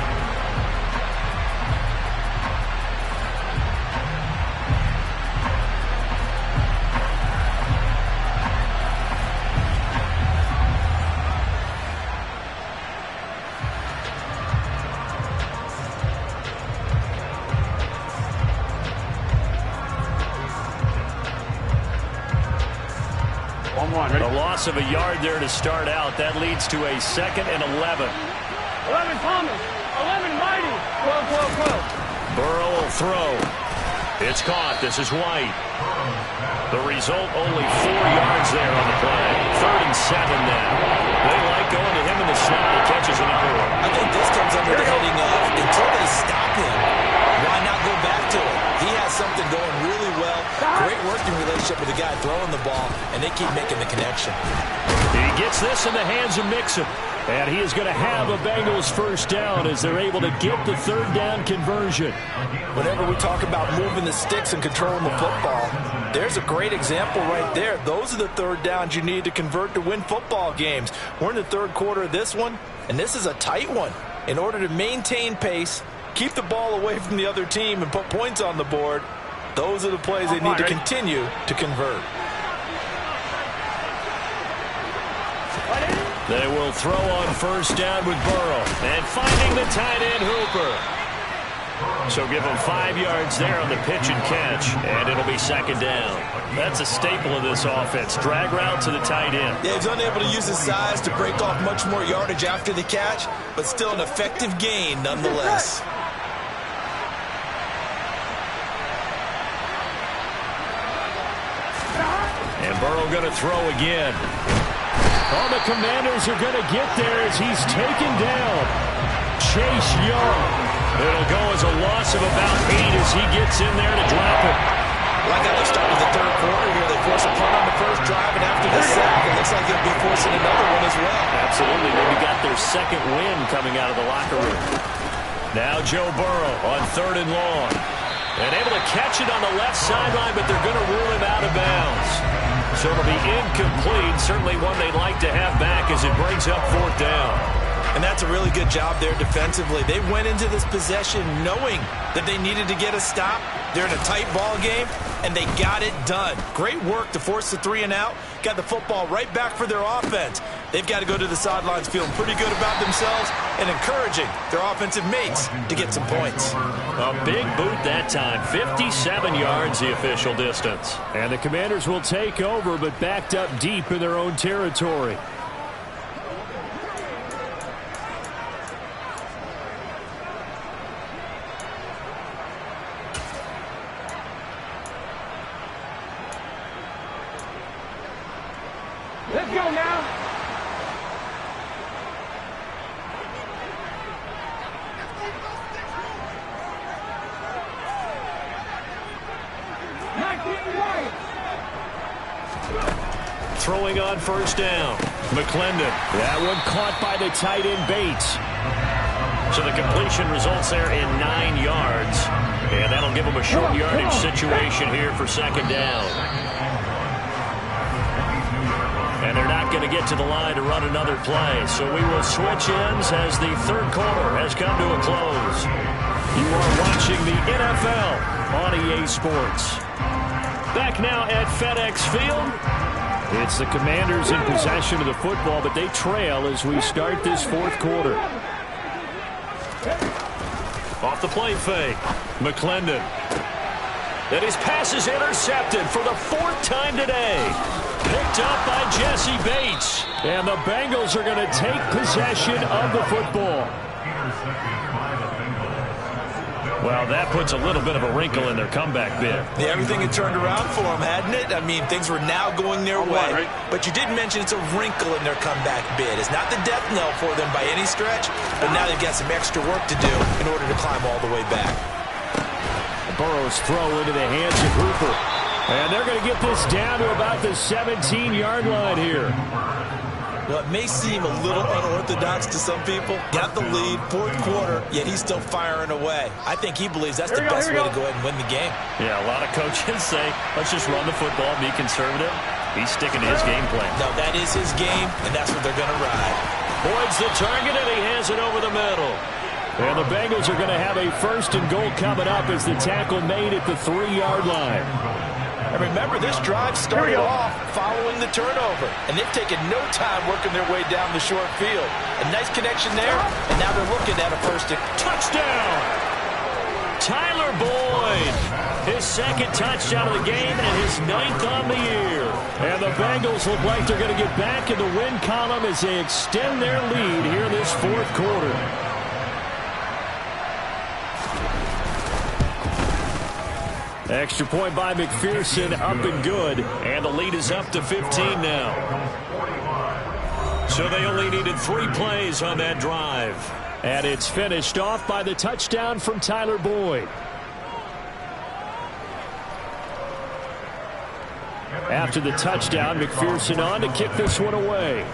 A loss of a yard there to start out. That leads to a 2nd and 11. 11 Thomas. 11 Mighty. 12. Burrow will throw. It's caught. This is White. The result, only 4 yards there on the play. 3rd and 7 now. They like going to him in the slot. He catches another one. I think this comes under the heading of until they stop him, why not go back to him? He has something going really well. Great working relationship with the guy throwing the ball, and they keep making the connection. He gets this in the hands of Mixon. And he is going to have a Bengals 1st down as they're able to get the 3rd down conversion. Whenever we talk about moving the sticks and controlling the football, there's a great example right there. Those are the 3rd downs you need to convert to win football games. We're in the 3rd quarter of this one, and this is a tight one. In order to maintain pace, keep the ball away from the other team, and put points on the board, those are the plays they need to continue to convert. They will throw on 1st down with Burrow. And finding the tight end, Hooper. So give him 5 yards there on the pitch and catch, and it'll be 2nd down. That's a staple of this offense. Drag route to the tight end. Yeah, he's unable to use his size to break off much more yardage after the catch, but still an effective gain nonetheless. And Burrow going to throw again. Oh, the Commanders are going to get there as he's taken down. Chase Young. It'll go as a loss of about 8 as he gets in there to drop it. Like how they started the 3rd quarter here. They force a punt on the 1st drive, and after the sack, it looks like they'll be forcing another one as well. Absolutely. Maybe got their 2nd win coming out of the locker room. Now Joe Burrow on 3rd and long. And able to catch it on the left sideline, but they're going to rule him out of bounds. So it'll be incomplete. Certainly one they'd like to have back as it brings up 4th down. And that's a really good job there defensively. They went into this possession knowing that they needed to get a stop. They're in a tight ball game, and they got it done. Great work to force the 3 and out. Got the football right back for their offense. They've got to go to the sidelines feeling pretty good about themselves and encouraging their offensive mates to get some points. A big boot that time. 57 yards the official distance. And the Commanders will take over, but backed up deep in their own territory. Let's go now. throwing on first down. McClendon. That one caught by the tight end Bates. So the completion results there in 9 yards. And that'll give them a short yardage situation here for second down. And they're not going to get to the line to run another play. So we will switch ends as the third quarter has come to a close. You are watching the NFL on EA Sports. Back now at FedEx Field. It's the Commanders in possession of the football, but they trail as we start this fourth quarter. Off the play fake. McClendon. Then his pass is intercepted for the 4th time today. Picked up by Jesse Bates. And the Bengals are going to take possession of the football. Well, that puts a little bit of a wrinkle in their comeback bid. Yeah, everything had turned around for them, hadn't it? I mean, things were now going their way. But you did mention it's a wrinkle in their comeback bid. It's not the death knell for them by any stretch, but now they've got some extra work to do in order to climb all the way back. Burrow's throw into the hands of Hooper. And they're going to get this down to about the 17-yard line here. Well, it may seem a little unorthodox to some people. Got the lead, fourth quarter, yet he's still firing away. I think he believes that's the best way to go ahead and win the game. Yeah, a lot of coaches say, let's just run the football, be conservative. He's sticking to his game plan. No, that is his game, and that's what they're going to ride. Boyd's the target, and he has it over the middle. And the Bengals are going to have a 1st and goal coming up as the tackle made at the 3-yard line. And remember, this drive started off following the turnover, and they've taken no time working their way down the short field. A nice connection there, and now they're looking at a 1st and touchdown. Tyler Boyd, his 2nd touchdown of the game and his 9th on the year. And the Bengals look like they're going to get back in the win column as they extend their lead here in this fourth quarter. Extra point by McPherson, up and good. And the lead is up to 15 now. So they only needed 3 plays on that drive. And it's finished off by the touchdown from Tyler Boyd. After the touchdown, McPherson on to kick this one away.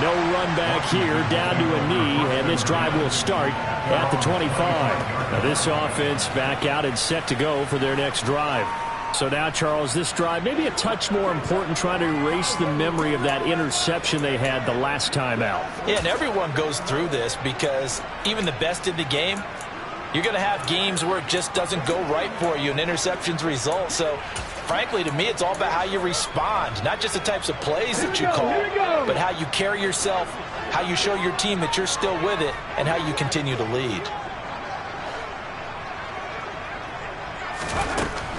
No run back here, down to a knee, and this drive will start at the 25. Now this offense back out and set to go for their next drive. So now, Charles, this drive maybe a touch more important, trying to erase the memory of that interception they had the last time out. Yeah, and everyone goes through this because even the best in the game, you're going to have games where it just doesn't go right for you and interceptions result. So frankly, to me, it's all about how you respond, not just the types of plays that you call, but how you carry yourself, how you show your team that you're still with it, and how you continue to lead.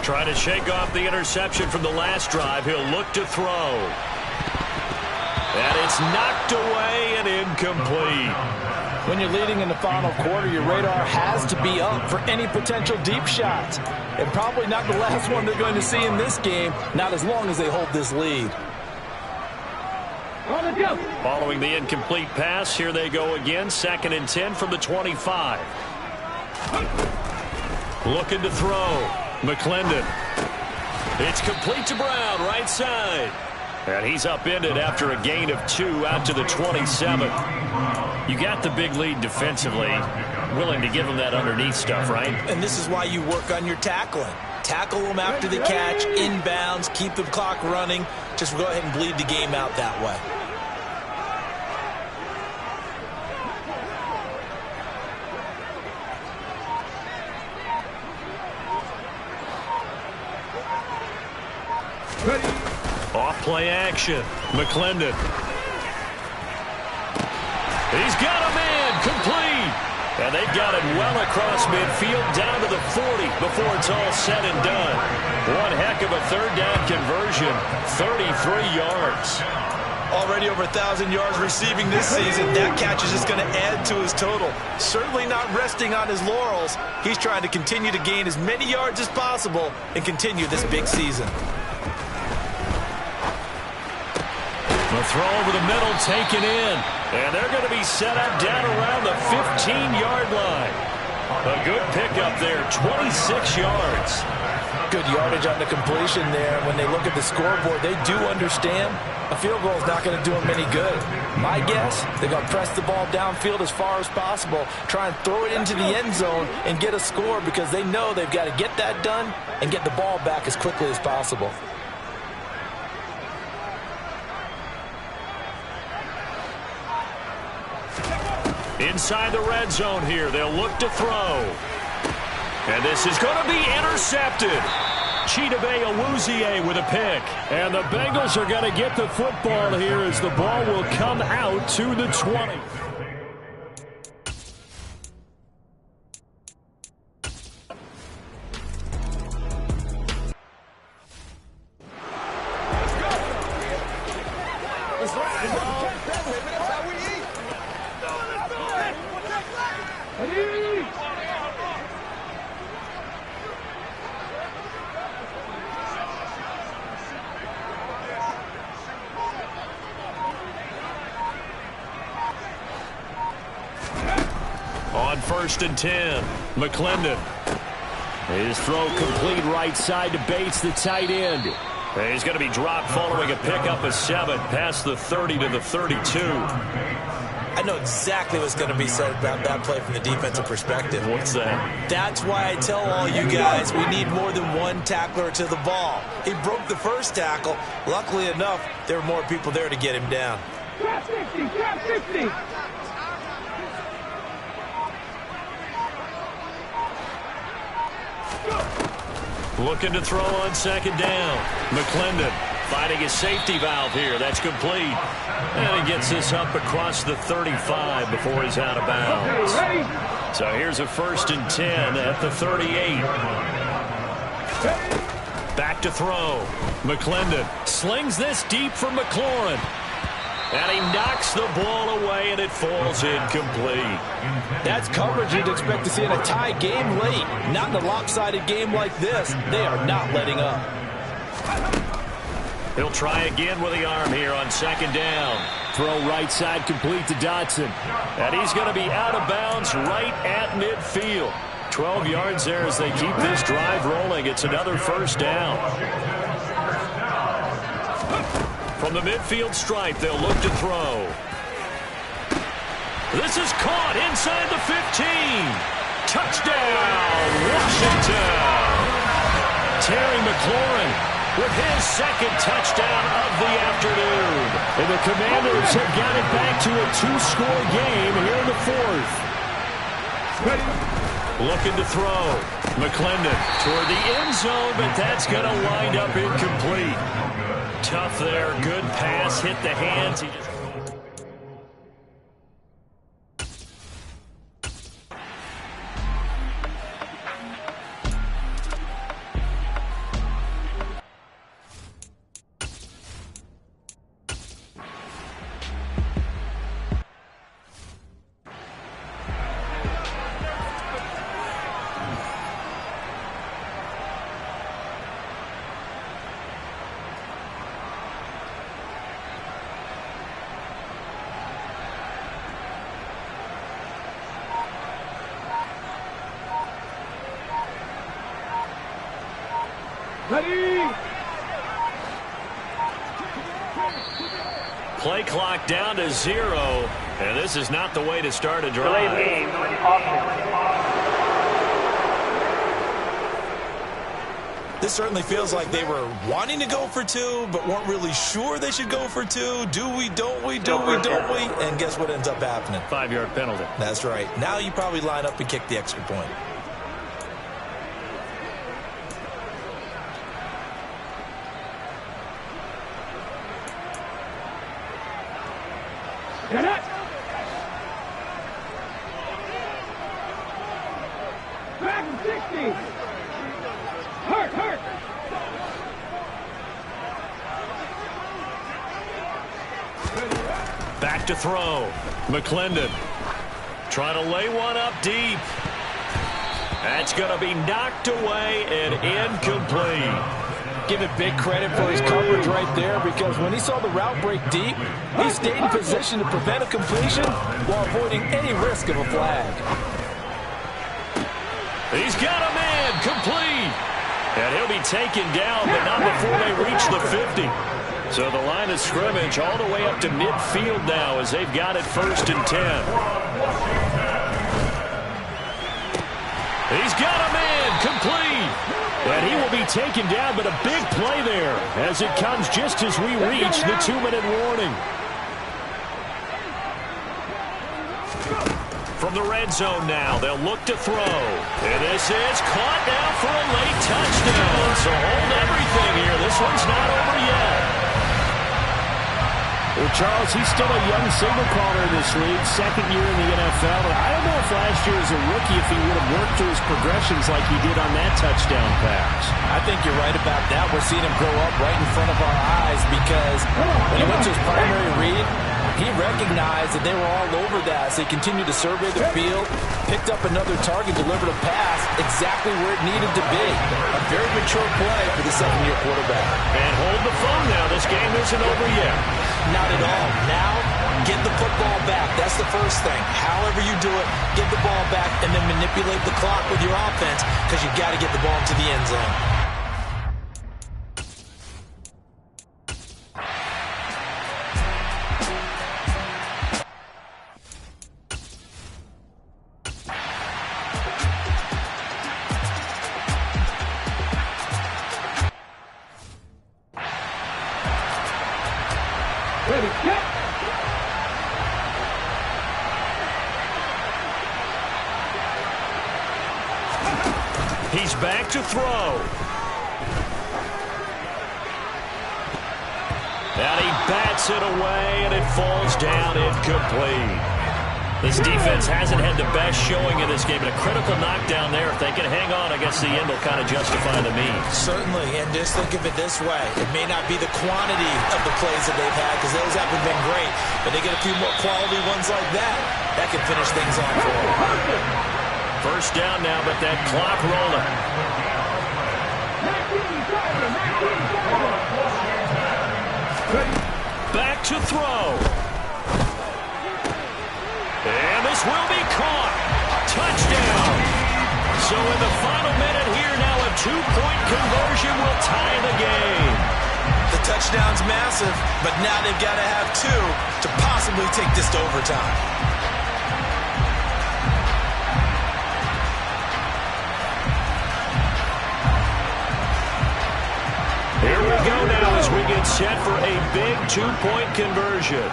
Trying to shake off the interception from the last drive. He'll look to throw. And it's knocked away and incomplete. When you're leading in the final quarter, your radar has to be up for any potential deep shots. And probably not the last one they're going to see in this game, not as long as they hold this lead. Following the incomplete pass, here they go again. 2nd and 10 from the 25. Looking to throw. McClendon. It's complete to Brown, right side. And he's upended after a gain of 2 out to the 27. You got the big lead defensively. Willing to give them that underneath stuff, right? And this is why you work on your tackling. Tackle them after the catch, inbounds, keep the clock running. Just go ahead and bleed the game out that way. Off play action. McClendon. He's got a man complete. And they've got it well across midfield down to the 40 before it's all said and done. One heck of a 3rd down conversion. 33 yards. Already over 1,000 yards receiving this season. That catch is just going to add to his total. Certainly not resting on his laurels. He's trying to continue to gain as many yards as possible and continue this big season. The throw over the middle taken in. And they're going to be set up down around the 15-yard line. A good pickup there, 26 yards. Good yardage on the completion there. When they look at the scoreboard, they do understand a field goal is not going to do them any good. My guess, they're going to press the ball downfield as far as possible, try and throw it into the end zone and get a score because they know they've got to get that done and get the ball back as quickly as possible. Inside the red zone here, they'll look to throw. And this is going to be intercepted. Chidobe Awuzie with a pick. And the Bengals are going to get the football here as the ball will come out to the 20. On 1st and 10, McClendon. His throw complete right side to Bates, the tight end. And he's going to be dropped following a pickup of 7 past the 30 to the 32. I know exactly what's going to be said about that play from the defensive perspective. What's that? That's why I tell all you guys we need more than one tackler to the ball. He broke the first tackle. Luckily enough, there were more people there to get him down. Trap 60, trap 60. Looking to throw on 2nd down. McClendon finding his safety valve here. That's complete. And he gets this up across the 35 before he's out of bounds. So here's a 1st and 10 at the 38. Back to throw. McClendon slings this deep for McLaurin. And he knocks the ball away, and it falls incomplete. That's coverage you'd expect to see in a tie game late. Not in a lopsided game like this. They are not letting up. He'll try again with the arm here on 2nd down. Throw right side complete to Dotson. And he's going to be out of bounds right at midfield. 12 yards there as they keep this drive rolling. It's another 1st down. From the midfield stripe, they'll look to throw. This is caught inside the 15. Touchdown, Washington. Terry McLaurin with his 2nd touchdown of the afternoon. And the Commanders have got it back to a 2-score game here in the 4th. Looking to throw. McClendon toward the end zone, but that's going to wind up incomplete. Tough there. Good pass. Hit the hands. He just... Ready? Play clock down to 0, and this is not the way to start a drive. Game. This certainly feels like they were wanting to go for 2, but weren't really sure they should go for 2. Do we, don't we, do we, don't we? And guess what ends up happening? 5-yard penalty. That's right. Now you probably line up and kick the extra point. Get it! Back 60! Hurt! Back to throw. McClendon trying to lay one up deep. That's going to be knocked away and incomplete. Give it big credit for his coverage right there, because when he saw the route break deep, he stayed in position to prevent a completion while avoiding any risk of a flag. He's got a man, complete. And he'll be taken down, but not before they reach the 50. So the line of scrimmage all the way up to midfield now as they've got it 1st and 10. He's got a man, complete. And he will be taken down, but a big play there as it comes just as we reach the 2-minute warning. From the red zone now, they'll look to throw. And this is caught now for a late touchdown. So hold everything here. This one's not over yet. Well, Charles, he's still a young signal caller in this league, 2nd year in the NFL. And I don't know if last year as a rookie if he would have worked through his progressions like he did on that touchdown pass. I think you're right about that. We're seeing him grow up right in front of our eyes because when he went to his primary read, he recognized that they were all over that, so he continued to survey the field, picked up another target, delivered a pass exactly where it needed to be. A very mature play for the 2nd-year quarterback. And hold the phone now. This game isn't over yet. Not at all. Now, get the football back. That's the first thing. However you do it, get the ball back and then manipulate the clock with your offense because you've got to get the ball into the end zone. He's back to throw. And he bats it away, and it falls down incomplete. This defense hasn't had the best showing in this game, but a critical knockdown there. If they can hang on, I guess the end will kind of justify the means. Certainly, and just think of it this way. It may not be the quantity of the plays that they've had because those haven't been great, but they get a few more quality ones like that. That can finish things off for them. 1st down now, but that clock rolling. Back to throw. And this will be caught. Touchdown. So in the final minute here now, a 2-point conversion will tie the game. The touchdown's massive, but now they've got to have 2 to possibly take this to overtime. Here we go now as we get set for a big 2-point conversion.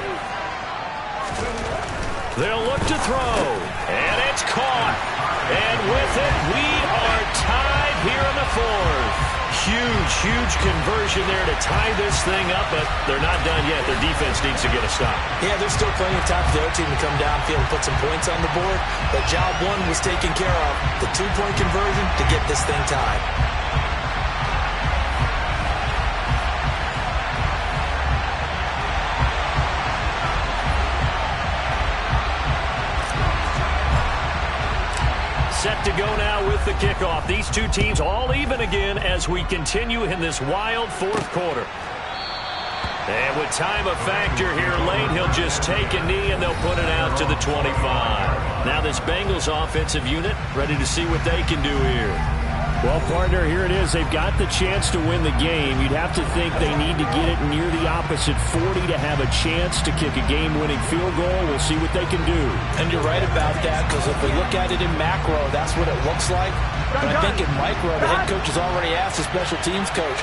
They'll look to throw, and it's caught. And with it, we are tied here in the 4th. Huge conversion there to tie this thing up, but they're not done yet. Their defense needs to get a stop. Yeah, there's still plenty of time for the other team to come downfield and put some points on the board, but job 1 was taken care of. The 2-point conversion to get this thing tied. Set to go now with the kickoff. These two teams all even again as we continue in this wild 4th quarter. And with time a factor here late, he'll just take a knee and they'll put it out to the 25. Now this Bengals offensive unit ready to see what they can do here. Well, partner, here it is. They've got the chance to win the game. You'd have to think they need to get it near the opposite 40 to have a chance to kick a game-winning field goal. We'll see what they can do. And you're right about that, because if we look at it in macro, that's what it looks like. But I think in micro, the head coach has already asked the special teams coach,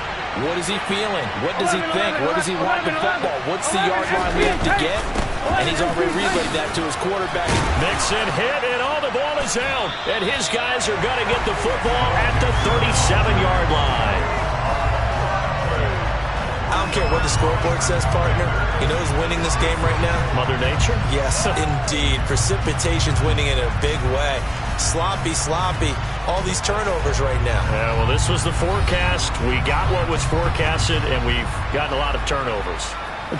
what is he feeling? What does he think? What does he want in football? What's the yard line we have to get? And he's already relayed that to his quarterback. Mixon hit, and all the ball is out. And his guys are going to get the football at the 37-yard line. I don't care what the scoreboard says, partner. You know who's winning this game right now? Mother Nature? Yes, indeed. Precipitation's winning in a big way. Sloppy. All these turnovers right now. Yeah, well, this was the forecast. We got what was forecasted, and we've gotten a lot of turnovers.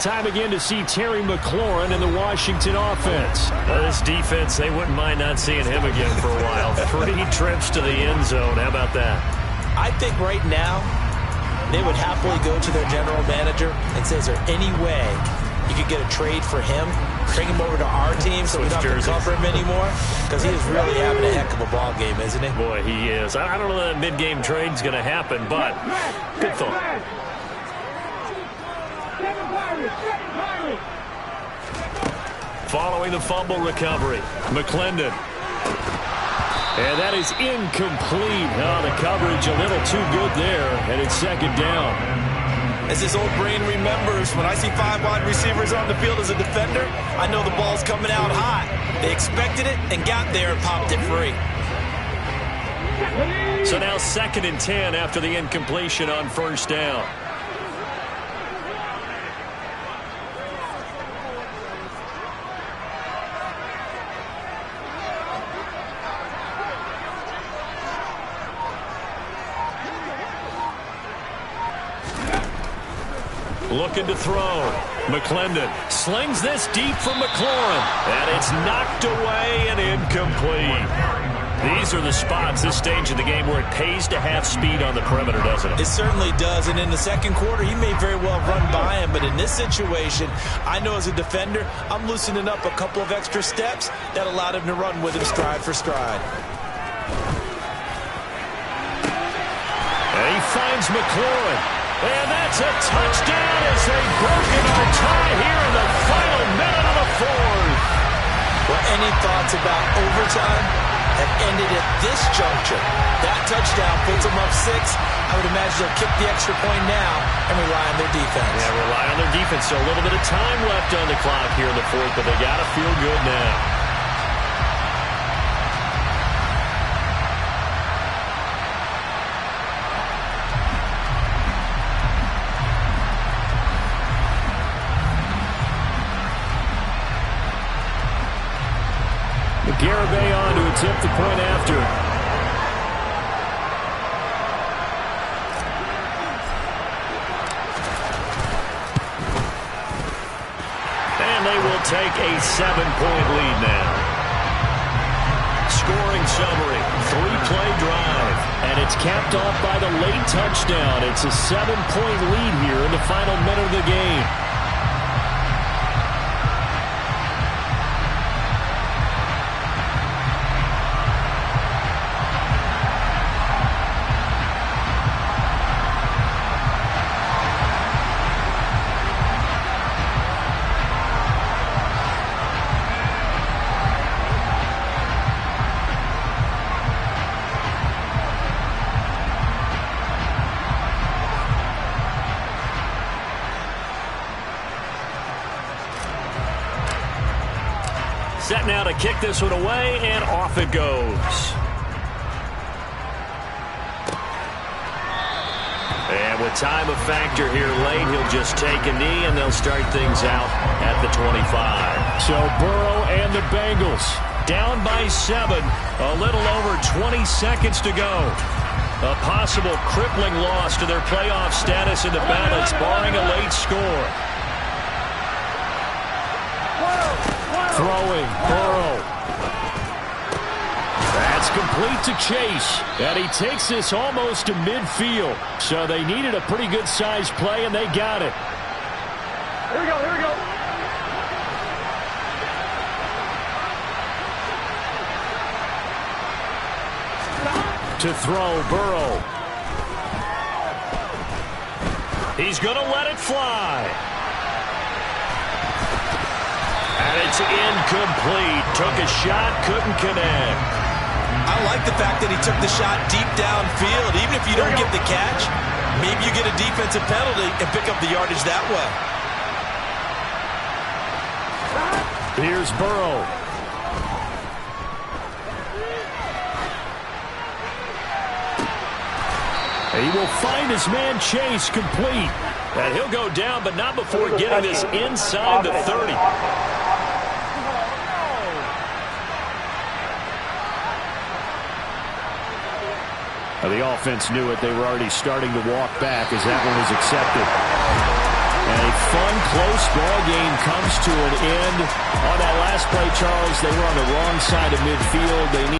Time again to see Terry McLaurin in the Washington offense. This defense, they wouldn't mind not seeing him again for a while. 3 trips to the end zone. How about that? I think right now they would happily go to their general manager and say, is there any way you could get a trade for him bring him over to our team so we don't have to cover him anymore? Because he is really having a heck of a ball game, isn't he? Boy, he is. I don't know that mid-game trade's going to happen, but good thought. Following the fumble recovery, McClendon. And that is incomplete. Oh, the coverage a little too good there, and it's second down. As his old brain remembers, when I see 5 wide receivers on the field as a defender, I know the ball's coming out hot. They expected it and got there and popped it free. So now 2nd and 10 after the incompletion on first down. Looking to throw. McClendon slings this deep from McLaurin. And it's knocked away and incomplete. These are the spots, this stage of the game, where it pays to have speed on the perimeter, doesn't it? It certainly does. And in the second quarter, he may very well run by him. But in this situation, I know as a defender, I'm loosening up a couple of extra steps that allowed him to run with him stride for stride. And he finds McLaurin. And that's a touchdown as they've broken our tie here in the final minute of the fourth. Well, any thoughts about overtime have ended at this juncture. That touchdown puts them up 6. I would imagine they'll kick the extra point now and rely on their defense. Yeah, rely on their defense. So a little bit of time left on the clock here in the fourth, but they got to feel good now. Garibay on to attempt the point after. And they will take a 7-point lead now. Scoring summary, 3-play drive. And it's capped off by the late touchdown. It's a 7-point lead here in the final minute of the game. Set now to kick this one away, and off it goes. And with time a factor here late, he'll just take a knee, and they'll start things out at the 25. So Burrow and the Bengals down by 7. A little over 20 seconds to go. A possible crippling loss to their playoff status in the balance, barring a late score. Throwing, Burrow. That's complete to Chase. And he takes this almost to midfield. So they needed a pretty good size play, and they got it. Here we go, here we go. To throw, Burrow. He's going to let it fly. And it's incomplete. Took a shot, couldn't connect. I like the fact that he took the shot deep downfield. Even if you don't get the catch, maybe you get a defensive penalty and pick up the yardage that way. Here's Burrow. He will find his man Chase complete. And he'll go down, but not before getting this inside the 30. The offense knew it. They were already starting to walk back as that one was accepted. And a fun, close ball game comes to an end. On that last play, Charles, they were on the wrong side of midfield. They need